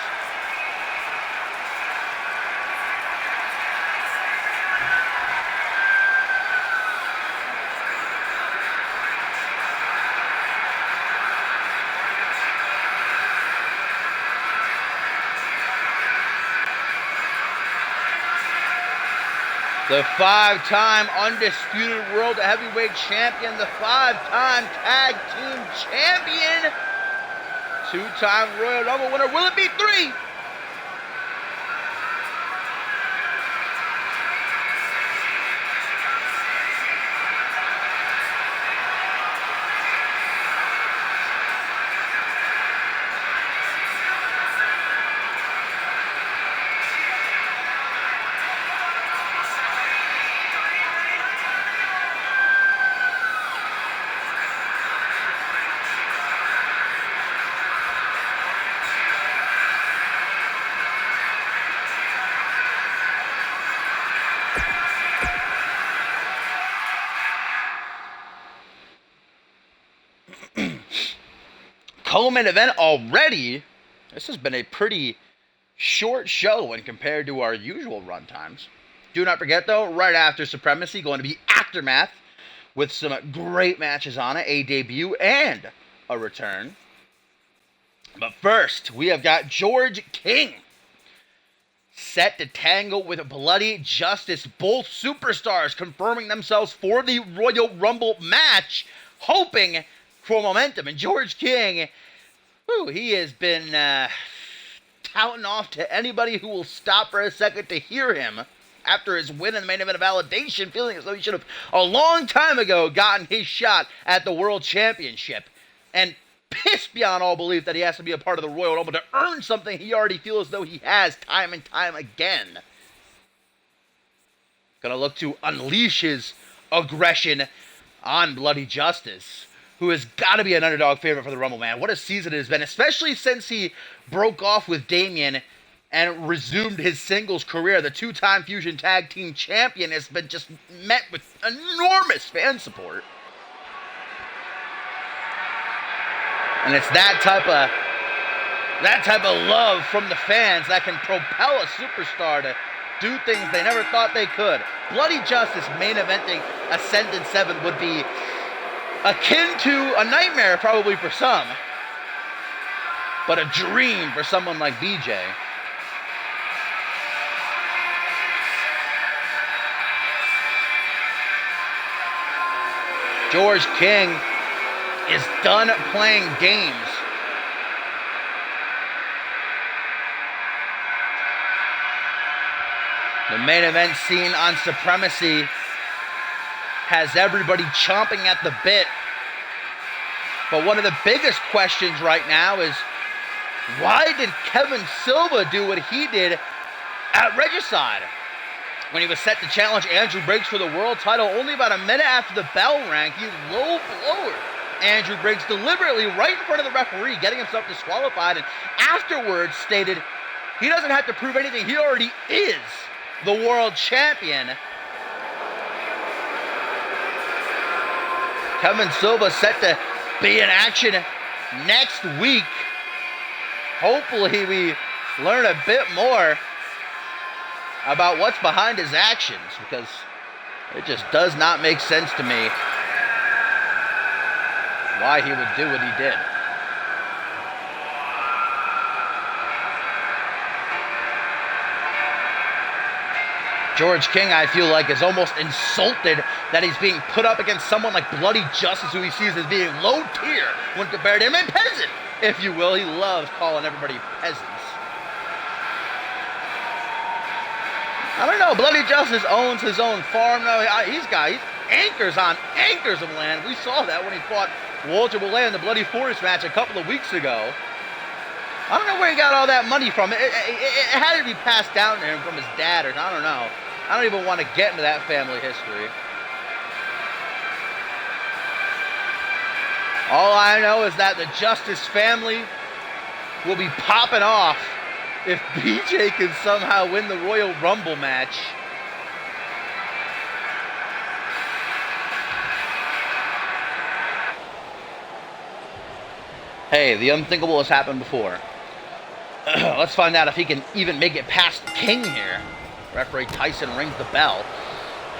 Speaker 1: The 5-time undisputed world heavyweight champion, the 5-time tag team champion, 2-time Royal Rumble winner. Will it be 3? Co-main event already. This has been a pretty short show when compared to our usual run times. Do not forget, though, right after Supremacy, going to be Aftermath with some great matches on it, a debut and a return. But first, we have got George King set to tangle with Bloody Justice. Both superstars confirming themselves for the Royal Rumble match, hoping for momentum. And George King, he has been touting off to anybody who will stop for a second to hear him after his win in the main event of Validation, feeling as though he should have a long time ago gotten his shot at the World Championship. And pissed beyond all belief that he has to be a part of the Royal Rumble to earn something he already feels as though he has time and time again. Gonna look to unleash his aggression on Bloody Justice, who has got to be an underdog favorite for the Rumble, man. What a season it has been, especially since he broke off with Damian and resumed his singles career. The 2-time Fusion Tag Team Champion has been just met with enormous fan support. And it's that type of love from the fans that can propel a superstar to do things they never thought they could. Bloody Justice main eventing Ascendant 7 would be akin to a nightmare probably for some, but a dream for someone like BJ. George King is done playing games. The main event scene on Supremacy has everybody chomping at the bit. But one of the biggest questions right now is, why did Kevin Silva do what he did at Regicide? When he was set to challenge Andrew Briggs for the world title, only about a minute after the bell rang, he low-blowed Andrew Briggs deliberately right in front of the referee, getting himself disqualified, and afterwards stated he doesn't have to prove anything. He already is the world champion. Kevin Silva set to be in action next week. Hopefully we learn a bit more about what's behind his actions, because it just does not make sense to me why he would do what he did. George King, I feel like, is almost insulted that he's being put up against someone like Bloody Justice, who he sees as being low tier when compared to him, and peasant, if you will. He loves calling everybody peasants. I don't know. Bloody Justice owns his own farm. No, he's anchors on acres of land. We saw that when he fought Walter Willett in the Bloody Forest match a couple of weeks ago. I don't know where he got all that money from. It had to be passed down to him from his dad, or I don't know. I don't even want to get into that family history. All I know is that the Justice family will be popping off if BJ can somehow win the Royal Rumble match. Hey, the unthinkable has happened before. Let's find out if he can even make it past King here. Referee Tyson rings the bell.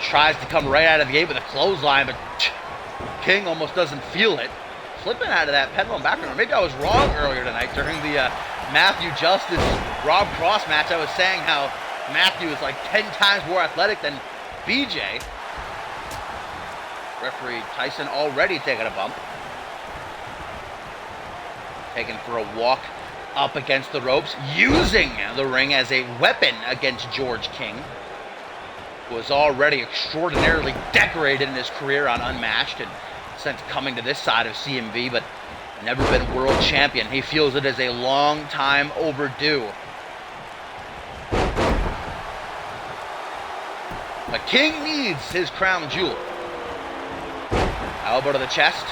Speaker 1: Tries to come right out of the gate with a clothesline, but King almost doesn't feel it. Flipping out of that pendulum background. Maybe I was wrong earlier tonight during the Matthew Justice Rob Cross match. I was saying how Matthew is like 10 times more athletic than BJ. Referee Tyson already taking a bump. Taken for a walk up against the ropes, using the ring as a weapon against George King, who was already extraordinarily decorated in his career on Unmatched, and since coming to this side of CMV, but never been world champion. He feels it is a long time overdue. But King needs his crown jewel. Elbow to the chest.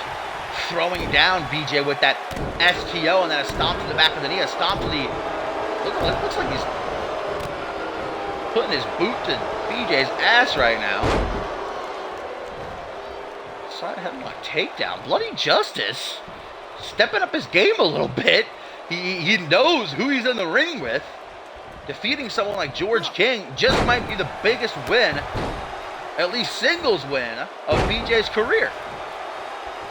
Speaker 1: Throwing down BJ with that STO, and then a stomp to the back of the knee, a stomp to the... Looks like he's putting his boot to BJ's ass right now. Side headlock takedown. Bloody Justice stepping up his game a little bit. He knows who he's in the ring with. Defeating someone like George King just might be the biggest win, at least singles win, of BJ's career.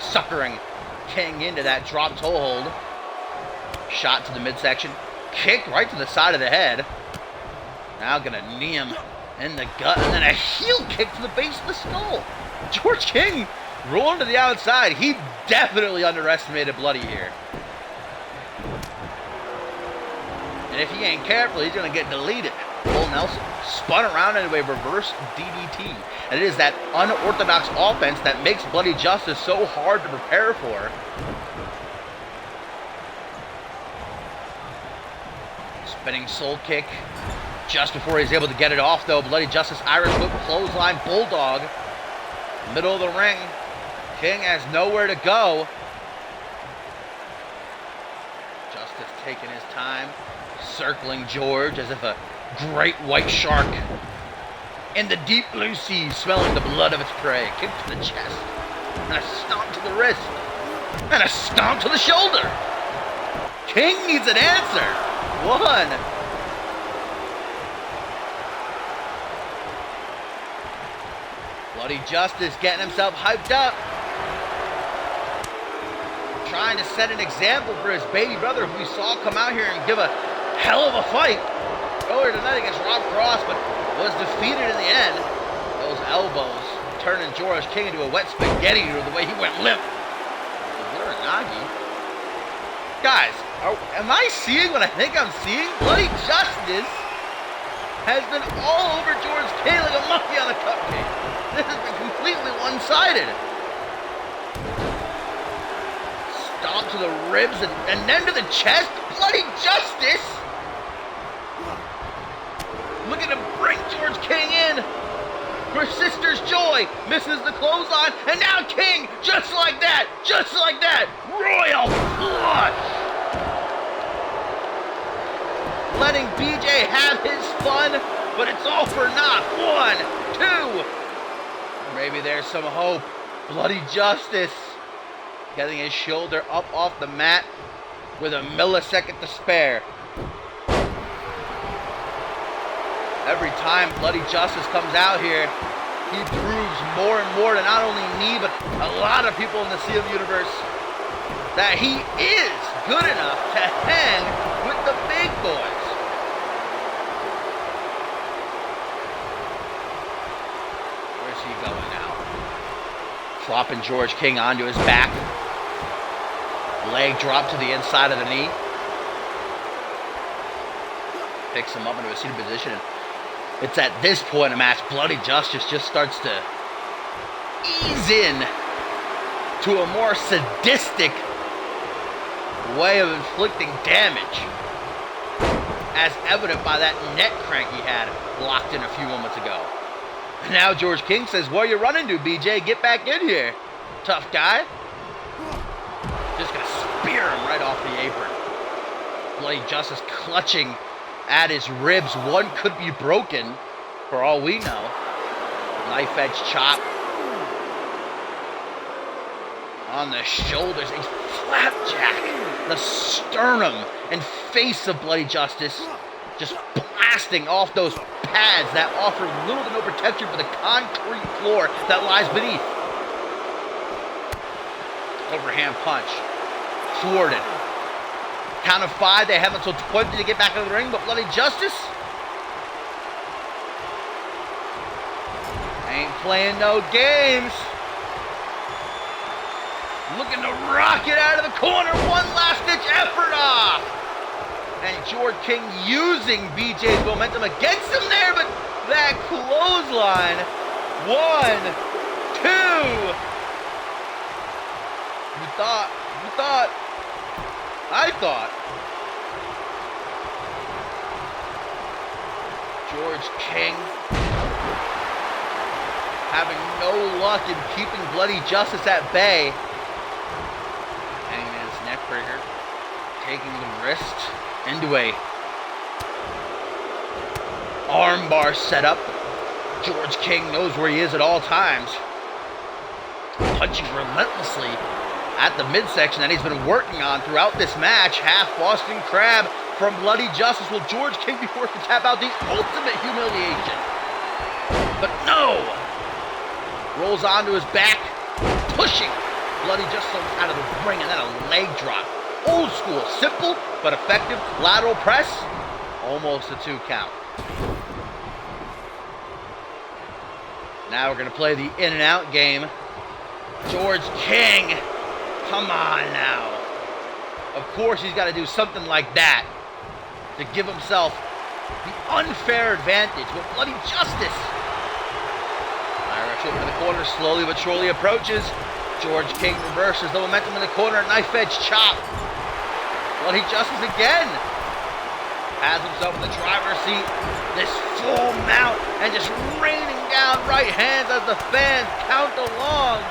Speaker 1: Suckering King into that drop toe hold. Shot to the midsection. Kick right to the side of the head. Now gonna knee him in the gut, and then a heel kick to the base of the skull. George King rolling to the outside. He definitely underestimated Bloody here. And if he ain't careful, he's gonna get deleted. Bull Nelson spun around into a reverse DDT. And it is that unorthodox offense that makes Bloody Justice so hard to prepare for. Spinning soul kick. Just before he's able to get it off, though, Bloody Justice Irish whip, clothesline, bulldog. Middle of the ring. King has nowhere to go. Justice taking his time, circling George as if a great white shark in the deep blue sea, smelling the blood of its prey. Kick to the chest, and a stomp to the wrist, and a stomp to the shoulder. King needs an answer. One. Bloody Justice getting himself hyped up, trying to set an example for his baby brother, who we saw come out here and give a hell of a fight earlier tonight against Rob Cross, but was defeated in the end. Those elbows turning George King into a wet spaghetti or the way he went limp. Is there a Nagi? Guys, am I seeing what I think I'm seeing? Bloody Justice has been all over George King like a monkey on a cupcake. This has been completely one-sided. Stomp to the ribs and then to the chest. Bloody Justice! Looking to bring George King in. for Sister's Joy. Misses the clothesline, and now King, just like that, royal flush. Letting BJ have his fun, but it's all for naught. 1, 2. Maybe there's some hope. Bloody Justice getting his shoulder up off the mat with a millisecond to spare. Every time Bloody Justice comes out here, he proves more and more to not only me, but a lot of people in the CMV universe that he is good enough to hang with the big boys. Where's he going now? Flopping George King onto his back. Leg drop to the inside of the knee. Picks him up into a seated position. It's at this point in the match, Bloody Justice just starts to ease in to a more sadistic way of inflicting damage, as evident by that neck crank he had locked in a few moments ago. And now George King says, "Where you running to, BJ? Get back in here, tough guy." Just gonna spear him right off the apron. Bloody Justice clutching at his ribs. One could be broken, for all we know. Knife edge chop on the shoulders. A flapjack. The sternum and face of Bloody Justice just blasting off those pads that offer little to no protection for the concrete floor that lies beneath. Overhand punch. Thwarted. Count of 5, they have until 20 to get back in the ring, but Bloody Justice ain't playing no games. Looking to rock it out of the corner, one last-ditch effort off. And George King using BJ's momentum against him there, but that clothesline. 1, 2. I thought George King having no luck in keeping Bloody Justice at bay. Hangman's neck breaker, taking the wrist into a armbar setup. George King knows where he is at all times. Punching relentlessly at the midsection that he's been working on throughout this match. Half Boston Crab from Bloody Justice. Will George King be forced to tap out the ultimate humiliation? But no! Rolls onto his back, pushing Bloody Justice out of the ring, and then a leg drop. Old school, simple but effective lateral press. Almost a 2 count. Now we're going to play the in and out game. George King, come on now. Of course he's got to do something like that to give himself the unfair advantage with Bloody Justice. Irish over the corner, slowly but surely approaches. George King reverses the momentum in the corner, knife edge chop. Bloody Justice again has himself in the driver's seat. This full mount and just raining down right hands as the fans count along.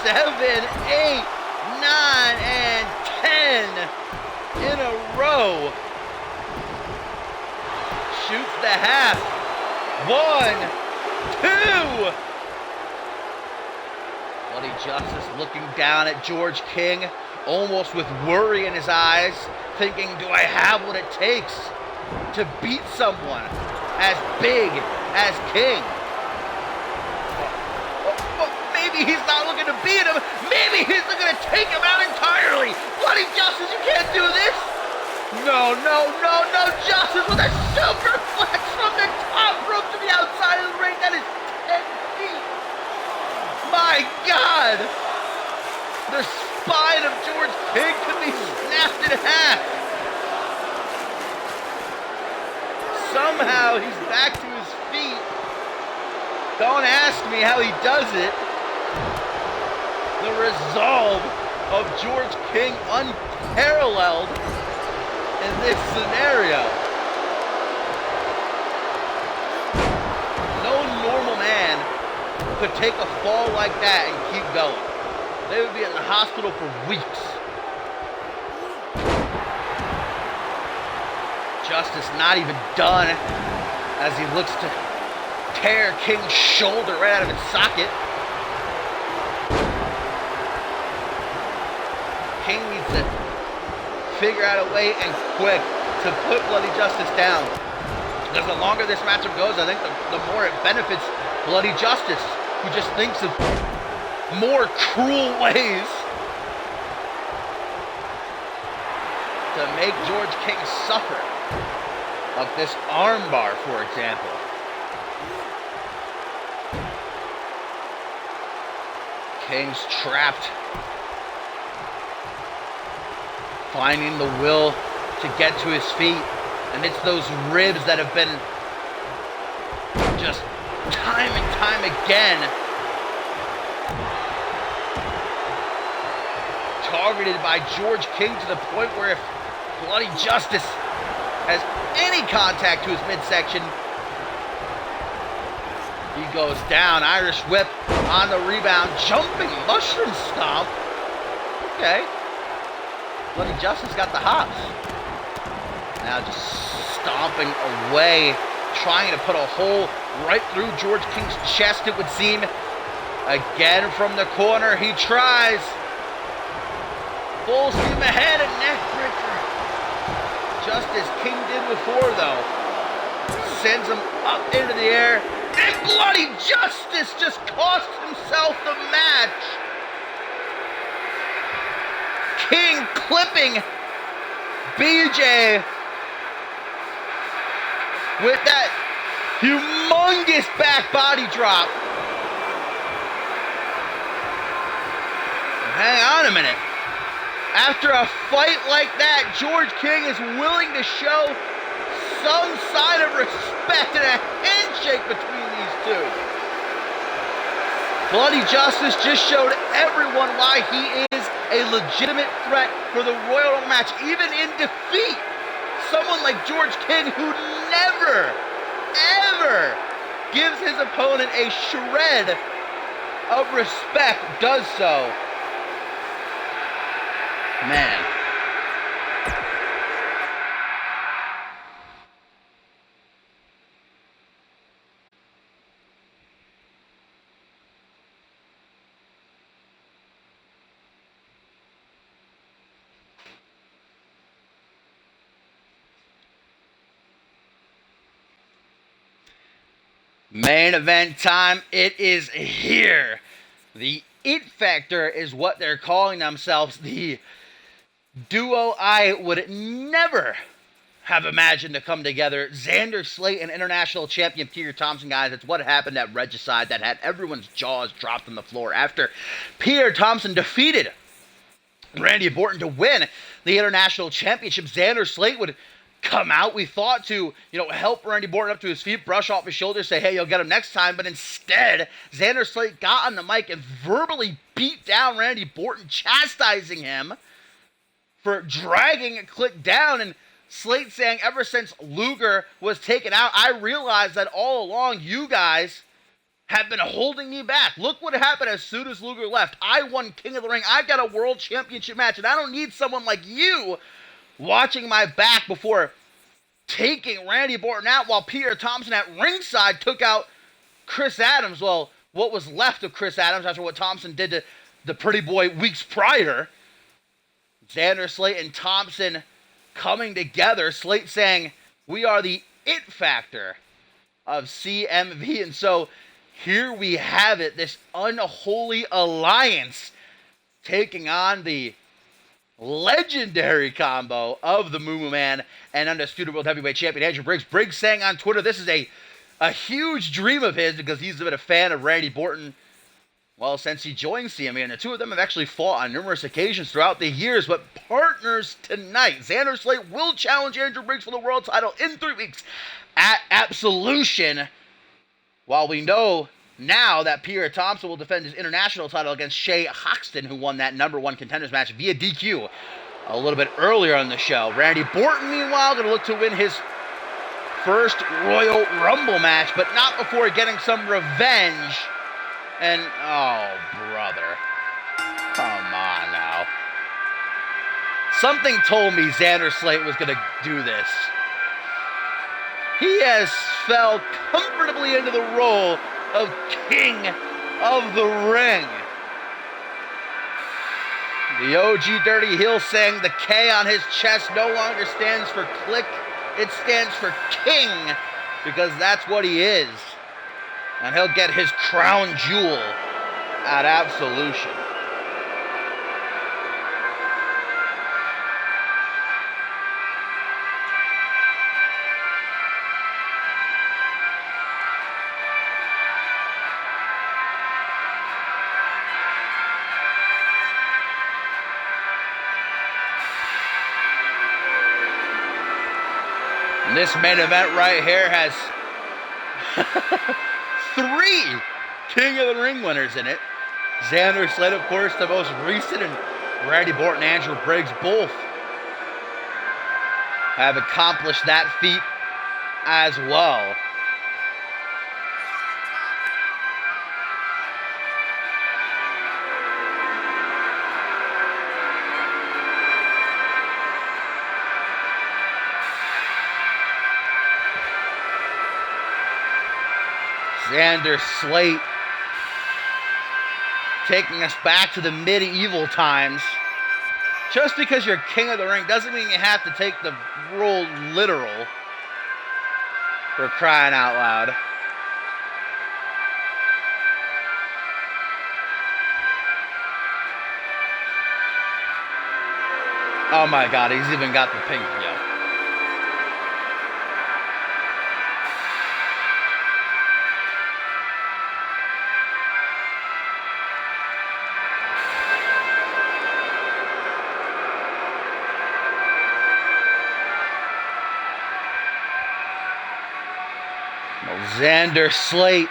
Speaker 1: 7, 8, 9, and 10 in a row. Shoots the half. 1, 2. Bloody Justice looking down at George King, almost with worry in his eyes, thinking, do I have what it takes to beat someone as big as King? Maybe he's not looking to beat him. Maybe he's looking to take him out entirely. Bloody Justice, you can't do this. No. Justice with a superplex from the top rope to the outside of the ring. That is 10 feet. My God. The spine of George King could be snapped in half. Somehow he's back to his feet. Don't ask me how he does it. The resolve of George King unparalleled in this scenario. No normal man could take a fall like that and keep going. They would be in the hospital for weeks. Justice not even done as he looks to tear King's shoulder right out of its socket. King needs to figure out a way and quick to put Bloody Justice down. Because the longer this matchup goes, I think the more it benefits Bloody Justice, who just thinks of more cruel ways to make George King suffer. Like this armbar, for example. King's trapped. Finding the will to get to his feet. And it's those ribs that have been just time and time again targeted by George King to the point where if Bloody Justice has any contact to his midsection, he goes down. Irish whip on the rebound. Jumping mushroom stomp. Okay. Bloody Justice got the hops. Now just stomping away, trying to put a hole right through George King's chest, it would seem. Again from the corner, he tries. Full steam ahead, and neck breaker. Just as King did before, though. Sends him up into the air. And Bloody Justice just costs himself the match. King clipping BJ with that humongous back body drop. Hang on a minute. After a fight like that, George King is willing to show some sign of respect and a handshake between these two. Bloody Justice just showed everyone why he is a legitimate threat for the Royal Rumble match, even in defeat. Someone like George King, who never, ever gives his opponent a shred of respect, does so. Man. Main event time, it is here. The It Factor is what they're calling themselves. The duo I would never have imagined to come together. Xander Slate and International Champion Peter Thompson, guys. It's what happened at Regicide that had everyone's jaws dropped on the floor after Peter Thompson defeated Randy Orton to win the International Championship. Xander Slate would come out, we thought, to, help Randy Orton up to his feet, brush off his shoulders, say, hey, you'll get him next time. But instead, Xander Slate got on the mic and verbally beat down Randy Orton, chastising him for dragging Click down. And Slate saying, ever since Luger was taken out, I realized that all along you guys have been holding me back. Look what happened as soon as Luger left. I won King of the Ring. I've got a world championship match, and I don't need someone like you watching my back before taking Randy Orton out, while Peter Thompson at ringside took out Chris Adams. Well, what was left of Chris Adams after what Thompson did to the pretty boy weeks prior. Xander Slate and Thompson coming together. Slate saying, we are the It Factor of CMV. And so here we have it, this unholy alliance taking on the legendary combo of the Moo Moo Man and Undisputed World Heavyweight Champion Andrew Briggs. Briggs saying on Twitter this is a huge dream of his because he's been a fan of Randy Orton, well, since he joined CMV, and the two of them have actually fought on numerous occasions throughout the years, but partners tonight. Xander Slate will challenge Andrew Briggs for the world title in 3 weeks at Absolution, while we know now that Peter Thompson will defend his international title against Shay Hoxton, who won that #1 contenders match via DQ a little bit earlier on the show. Randy Orton, meanwhile, going to look to win his first Royal Rumble match, but not before getting some revenge And, oh, brother. Come on now. Something told me Xander Slate was going to do this. He has fell comfortably into the role of King of the Ring. The OG Dirty Heel saying the K on his chest no longer stands for click, it stands for king, because that's what he is. And he'll get his crown jewel at Absolution. And this main event right here has 3 King of the Ring winners in it. Xander Slate, of course, the most recent, and Randy Orton and Andrew Briggs both have accomplished that feat as well. Xander Slate taking us back to the medieval times. Just because you're King of the Ring doesn't mean you have to take the role literal. For crying out loud. Oh my God, he's even got the pink yo. Xander Slate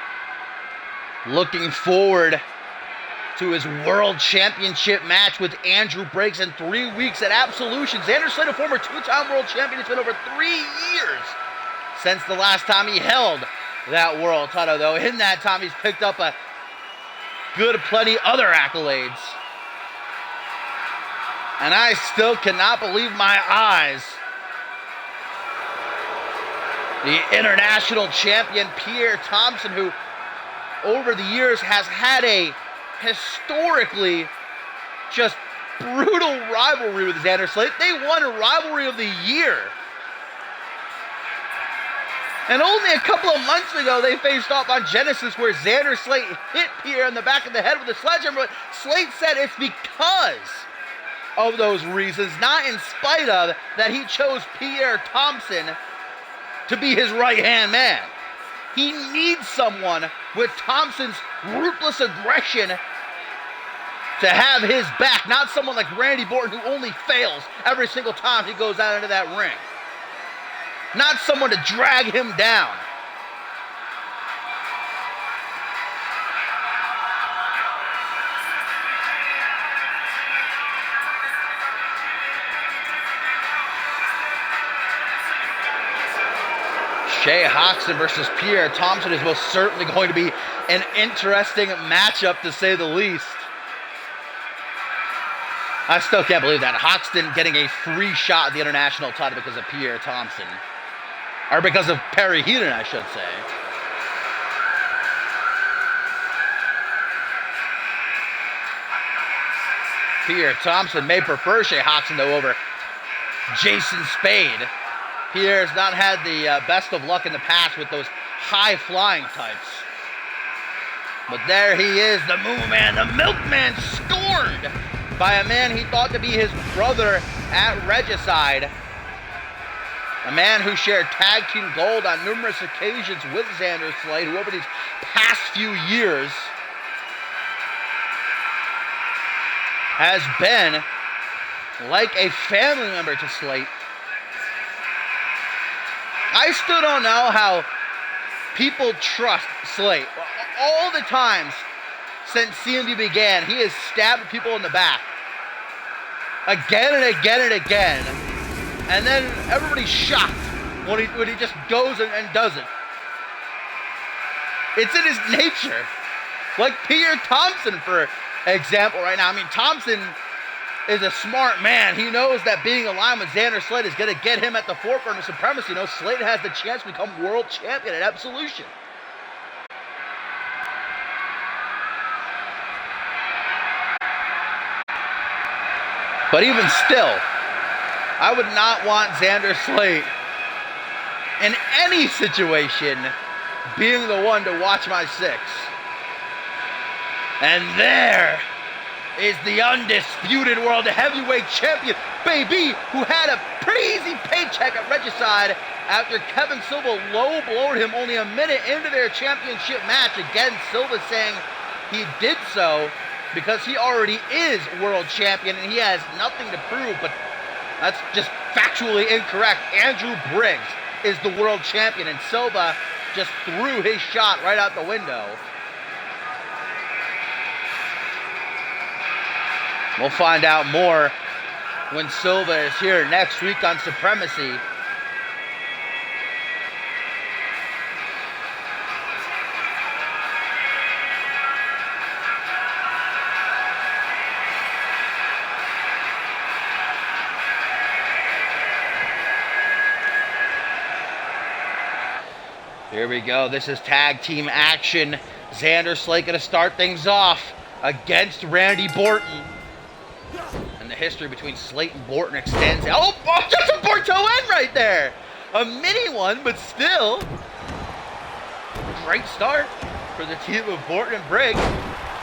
Speaker 1: looking forward to his World Championship match with Andrew Briggs in 3 weeks at Absolution. Xander Slate, a former 2-time World Champion. It's been over 3 years since the last time he held that World title, though. In that time, he's picked up a good plenty other accolades. And I still cannot believe my eyes. The international champion Pierre Thompson, who over the years has had a historically just brutal rivalry with Xander Slate. They won a rivalry of the year. And only a couple of months ago, they faced off on Genesis, where Xander Slate hit Pierre in the back of the head with a sledgehammer. But Slate said it's because of those reasons, not in spite of, that he chose Pierre Thompson to be his right-hand man. He needs someone with Thompson's ruthless aggression to have his back, not someone like Randy Orton who only fails every single time he goes out into that ring. Not someone to drag him down. Jay Hoxton versus Pierre Thompson is most certainly going to be an interesting matchup, to say the least. I still can't believe that. Hoxton getting a free shot at the international title because of Pierre Thompson. Or because of Perry Heaton, I should say. Pierre Thompson may prefer Jay Hoxton, though, over Jason Spade. Pierre's not had the best of luck in the past with those high-flying types. But there he is, the Moo Man, the Milkman, scorned by a man he thought to be his brother at Regicide. A man who shared tag team gold on numerous occasions with Xander Slate, who over these past few years has been like a family member to Slate. I still don't know how people trust Slate. All the times since CMV began, he has stabbed people in the back. Again and again and again. And then everybody's shocked when he just goes and does it. It's in his nature. Like Pierre Thompson, for example, right now. I mean, Thompson is a smart man. He knows that being aligned with Xander Slate is going to get him at the forefront of Supremacy. You know, Slate has the chance to become world champion at Absolution. But even still, I would not want Xander Slate in any situation being the one to watch my 6. And there is the undisputed world heavyweight champion, baby, who had a pretty easy paycheck at Regicide after Kevin Silva low-blowed him only a minute into their championship match. Again, Silva saying he did so because he already is world champion and he has nothing to prove, but that's just factually incorrect. Andrew Briggs is the world champion, and Silva just threw his shot right out the window. We'll find out more when Silva is here next week on Supremacy. Here we go. This is tag team action. Xander Slate going to start things off against Randy Borton. And the history between Slate and Borton extends. Oh, just a Borto end right there. A mini one, but still. Great start for the team of Borton and Briggs.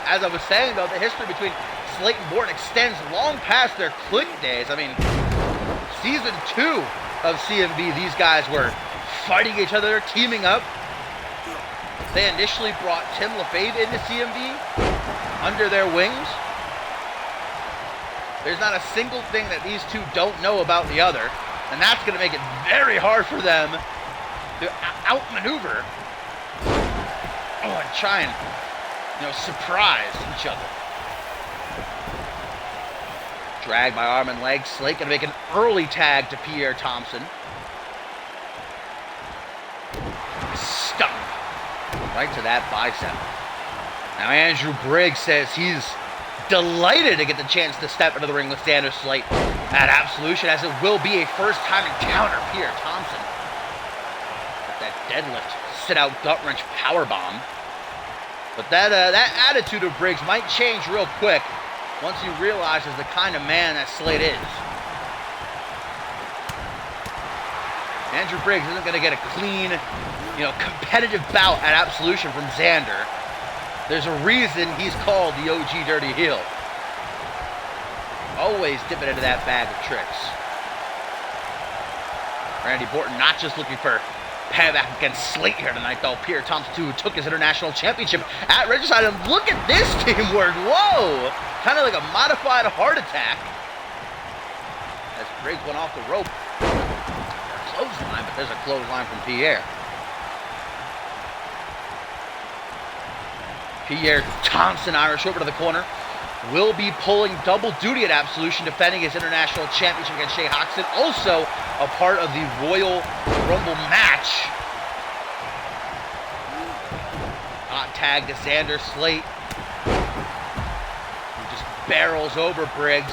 Speaker 1: As I was saying, though, the history between Slate and Borton extends long past their click days. I mean, season 2 of CMV, these guys were fighting each other, teaming up. They initially brought Tim LaFave into CMV under their wings. There's not a single thing that these two don't know about the other, and that's going to make it very hard for them to outmaneuver and try and, surprise each other. Dragged by arm and leg, Slate going to make an early tag to Pierre Thompson. Stung right to that bicep. Now Andrew Briggs says he's delighted to get the chance to step into the ring with Xander Slate at Absolution, as it will be a first-time encounter. Pierre Thompson with that deadlift, sit-out gut-wrench powerbomb. But that attitude of Briggs might change real quick once he realizes the kind of man that Slate is. Andrew Briggs isn't going to get a clean, competitive bout at Absolution from Xander. There's a reason he's called the OG Dirty Heel. Always dipping into that bag of tricks. Randy Borton not just looking for payback against Slate here tonight, though. Pierre Thompson, too, who took his international championship at Regicide. And look at this teamwork. Whoa! Kind of like a modified heart attack. As Briggs went off the rope. Clothesline, but there's a clothesline from Pierre. Pierre Thompson, Irish over to the corner, will be pulling double duty at Absolution, defending his international championship against Shay Hoxton. Also a part of the Royal Rumble match. Hot tag to Xander Slate, who just barrels over Briggs.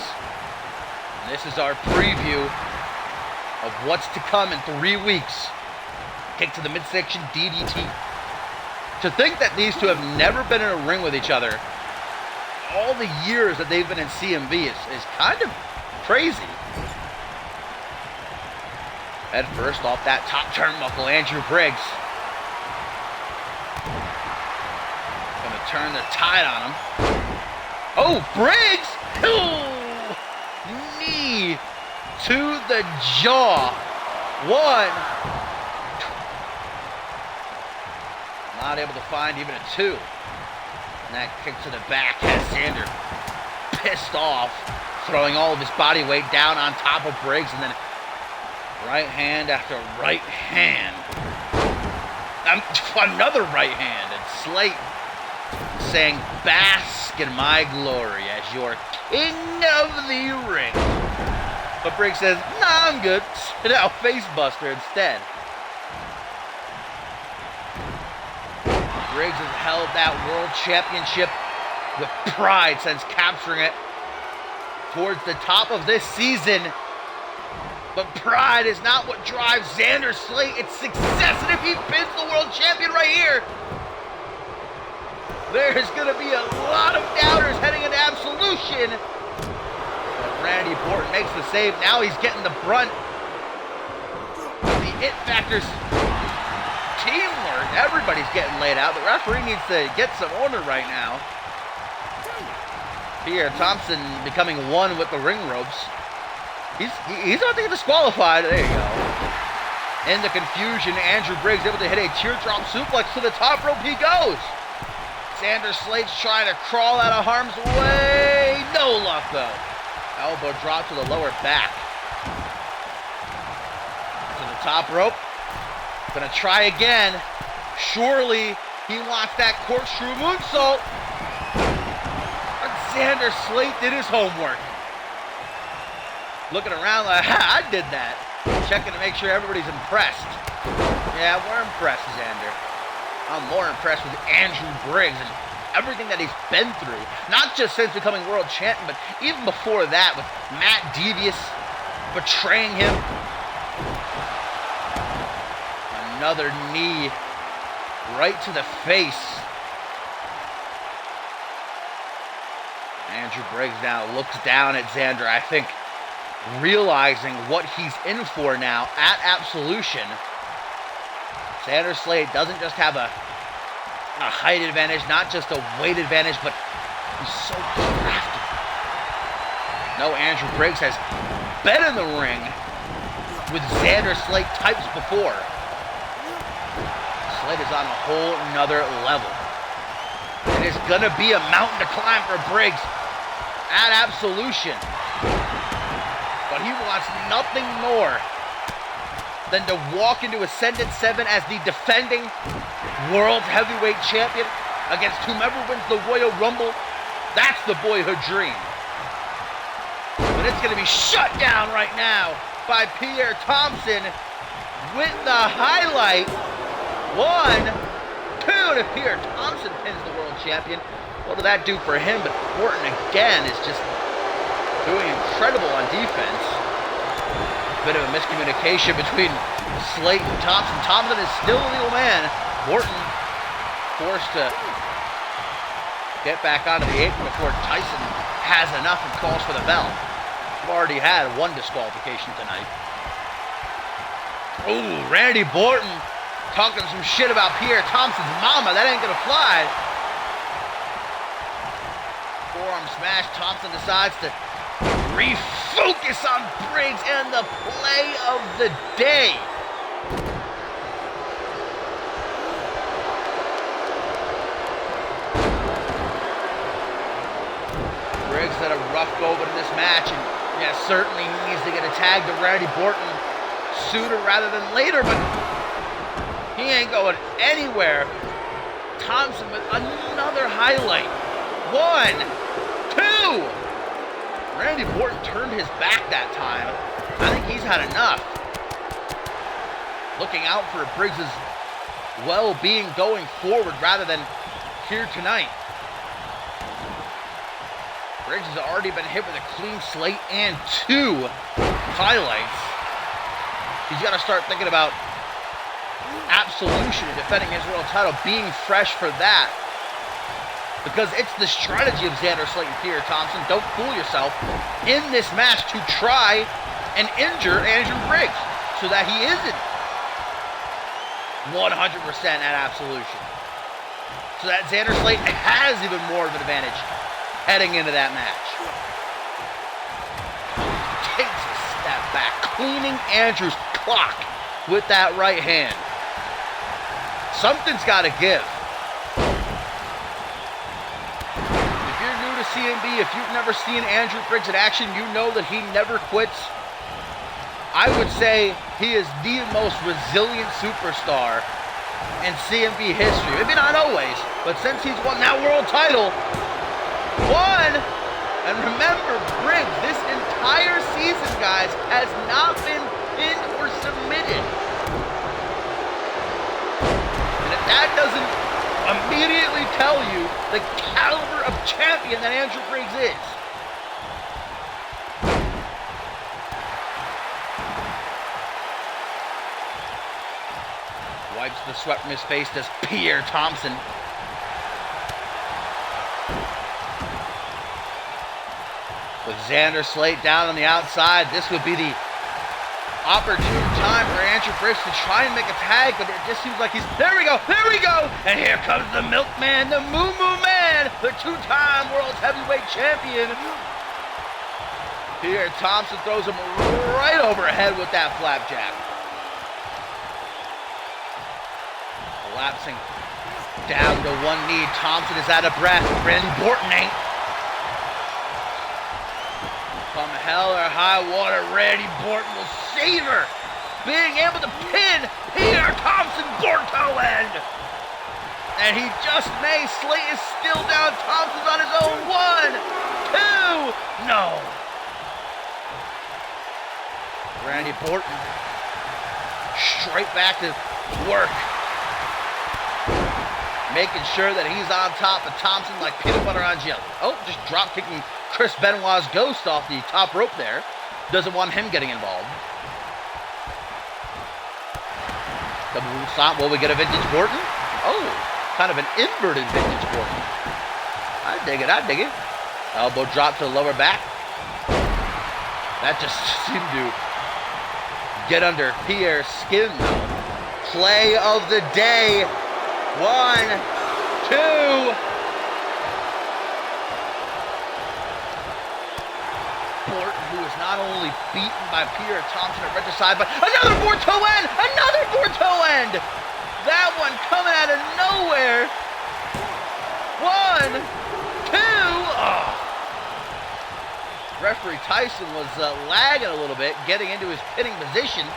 Speaker 1: And this is our preview of what's to come in 3 weeks. Kick to the midsection DDT. To think that these two have never been in a ring with each other all the years that they've been in CMV is kind of crazy. Head first off that top turnbuckle, Andrew Briggs. Gonna turn the tide on him. Oh, Briggs! Oh, knee to the jaw. One. Not able to find even a 2. And that kick to the back has Xander pissed off, throwing all of his body weight down on top of Briggs, and then right hand after right hand. Another right hand, and Slate saying, "Bask in my glory as your king of the ring." But Briggs says, "Nah, I'm good." Sit out face buster instead. Briggs has held that world championship with pride since capturing it towards the top of this season. But pride is not what drives Xander Slate. It's success, and if he pins the world champion right here, there's going to be a lot of doubters heading into Absolution. But Randy Orton makes the save. Now he's getting the brunt of the It Factor's teamwork. Everybody's getting laid out. The referee needs to get some order right now. Pierre Thompson becoming one with the ring ropes. He's about to get disqualified. There you go. In the confusion, Andrew Briggs able to hit a teardrop suplex to the top rope. He goes. Xander Slate's trying to crawl out of harm's way. No luck, though. Elbow drop to the lower back. To the top rope. Gonna try again. Surely he wants that corkscrew moonsault. But Xander Slate did his homework. Looking around like, ha, I did that. Checking to make sure everybody's impressed. Yeah, we're impressed, Xander. I'm more impressed with Andrew Briggs and everything that he's been through. Not just since becoming world champion, but even before that with Matt Devious betraying him. Another knee right to the face. Andrew Briggs now looks down at Xander, I think, realizing what he's in for now at Absolution. Xander Slate doesn't just have a height advantage, not just a weight advantage, but he's so crafty. No, Andrew Briggs has been in the ring with Xander Slate types before. Slate is on a whole nother level. It is going to be a mountain to climb for Briggs at Absolution. But he wants nothing more than to walk into Ascendant 7 as the defending World Heavyweight Champion against whomever wins the Royal Rumble. That's the boyhood dream. But it's going to be shut down right now by Pierre Thompson with the highlight. 1, 2 to Pierre Thompson pins the World Champion. What did that do for him? But Orton again is just doing incredible on defense. Bit of a miscommunication between Slate and Thompson. Thompson is still a legal man. Orton forced to get back onto the apron before Tyson has enough and calls for the bell. We've already had one disqualification tonight. Ooh, Randy Orton talking some shit about Pierre Thompson's mama. That ain't gonna fly. Forearm smash. Thompson decides to refocus on Briggs and the play of the day. Briggs had a rough go of it in this match, and yeah, certainly he needs to get a tag to Randy Orton sooner rather than later, but he ain't going anywhere. Thompson with another highlight. 1, 2. Randy Orton turned his back that time. I think he's had enough. Looking out for Briggs' well-being going forward rather than here tonight. Briggs has already been hit with a clean slate and 2 highlights. He's got to start thinking about Absolution and defending his world title, being fresh for that. Because it's the strategy of Xander Slate and Pierre Thompson, don't fool yourself, in this match to try and injure Andrew Briggs so that he isn't 100% at Absolution. So that Xander Slate has even more of an advantage heading into that match. Takes a step back, cleaning Andrew's clock with that right hand. Something's got to give. CMV, if you've never seen Andrew Briggs in action, you know that he never quits. I would say he is the most resilient superstar in CMV history. Maybe not always, but since he's won that world title, and remember, Briggs, this entire season, guys, has not been pinned or submitted. And if that doesn't immediately tell you the caliber of champion that Andrew Briggs is. Wipes the sweat from his face, does Pierre Thompson. With Xander Slate down on the outside, this would be the opportune time for Andrew Briggs to try and make a tag, but it just seems like he's, there we go, and here comes the Milkman, the Moo Moo Man, the two-time World Heavyweight Champion. Pierre Thompson throws him right overhead with that flapjack. Collapsing down to one knee, Thompson is out of breath, Randy Orton ain't. Come hell or high water, Randy Orton will savor being able to pin Pierre Thompson Borto end. And he just may. Slate is still down. Thompson's on his own. 1, 2, no. Randy Orton straight back to work. Making sure that he's on top of Thompson like peanut butter on jelly. Oh, just drop kicking Chris Benoit's ghost off the top rope there. Doesn't want him getting involved. Double move stomp. Will we get a vintage Orton? Oh, kind of an inverted vintage Orton. I dig it, I dig it. Elbow drop to the lower back. That just seemed to get under Pierre's skin though. Play of the day. 1, 2. Orton, who is not only beaten by Pierre Thompson at regicide, but another Borto end! Another Borto end! That one coming out of nowhere. 1, 2. Oh. Referee Tyson was lagging a little bit, getting into his pinning position.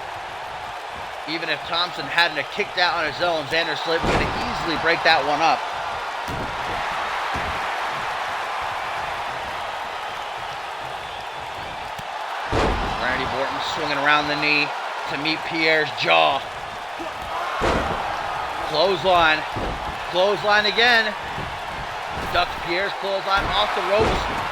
Speaker 1: Even if Thompson hadn't kicked out on his own, Xander Slate was going to easily break that one up. Randy Orton swinging around the knee to meet Pierre's jaw. Clothesline. Clothesline again. Ducks Pierre's clothesline off the ropes.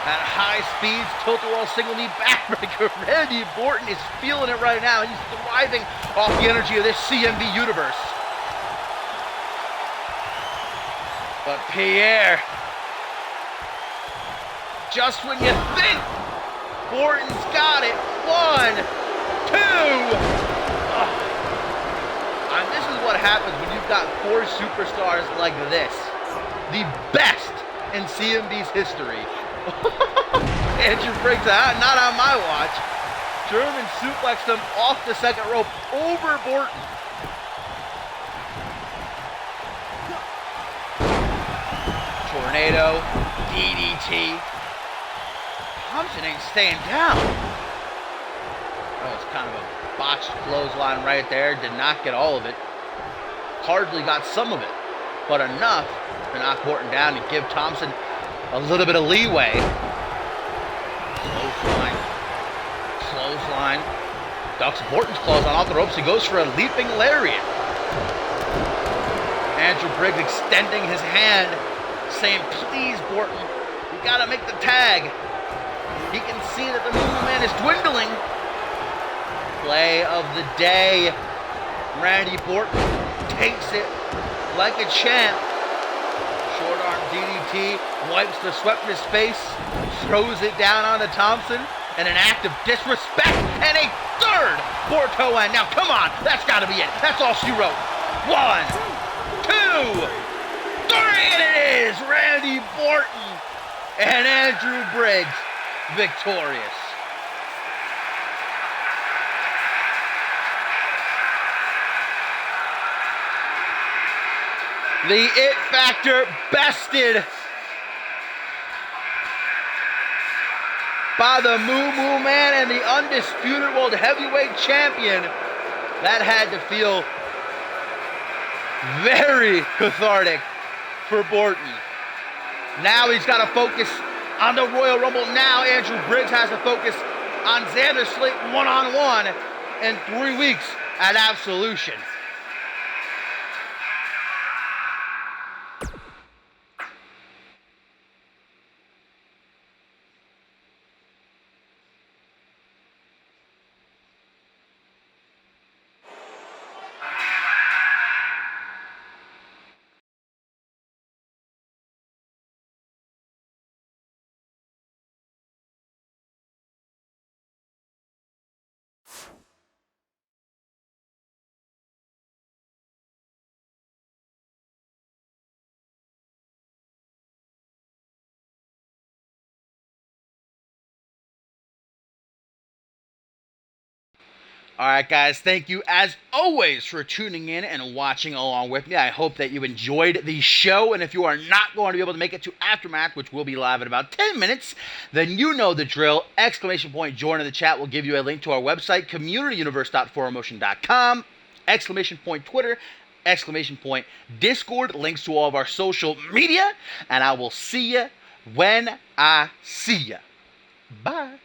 Speaker 1: At high speeds, tilt-a-whirl single knee backbreaker. Randy Orton is feeling it right now. He's thriving off the energy of this CMV universe. But Pierre, just when you think Orton's got it, 1, 2. And this is what happens when you've got 4 superstars like this. The best in CMV's history. Andrew Briggs out, not on my watch. German suplexed him off the second rope over Orton. Tornado, DDT. Thompson ain't staying down. Oh, it's kind of a botched clothesline right there. Did not get all of it. Hardly got some of it, but enough to knock Orton down and give Thompson a little bit of leeway. Clothesline. Clothesline. Ducks Orton's clothesline off the ropes. He goes for a leaping lariat. Andrew Briggs extending his hand, saying, please, Orton, you gotta make the tag. He can see that the Moo Man is dwindling. Play of the day. Randy Orton takes it like a champ. Short arm DDT, wipes the sweat from his face, throws it down onto Thompson, and an act of disrespect, and a third Borto end. Now, come on, that's got to be it. That's all she wrote. 1, 2, 3, and it is Randy Orton and Andrew Briggs victorious. The It Factor bested by the Moo Moo Man and the undisputed World Heavyweight Champion. That had to feel very cathartic for Orton. Now he's got to focus on the Royal Rumble. Now Andrew Briggs has to focus on Xander Slate one-on-one in 3 weeks at Absolution. All right, guys, thank you as always for tuning in and watching along with me. I hope that you enjoyed the show, and if you are not going to be able to make it to Aftermath, which will be live in about 10 minutes, then you know the drill. Exclamation point join in the chat will give you a link to our website, communityuniverse.4motion.com, exclamation point Twitter, exclamation point Discord, links to all of our social media, and I will see you when I see you. Bye.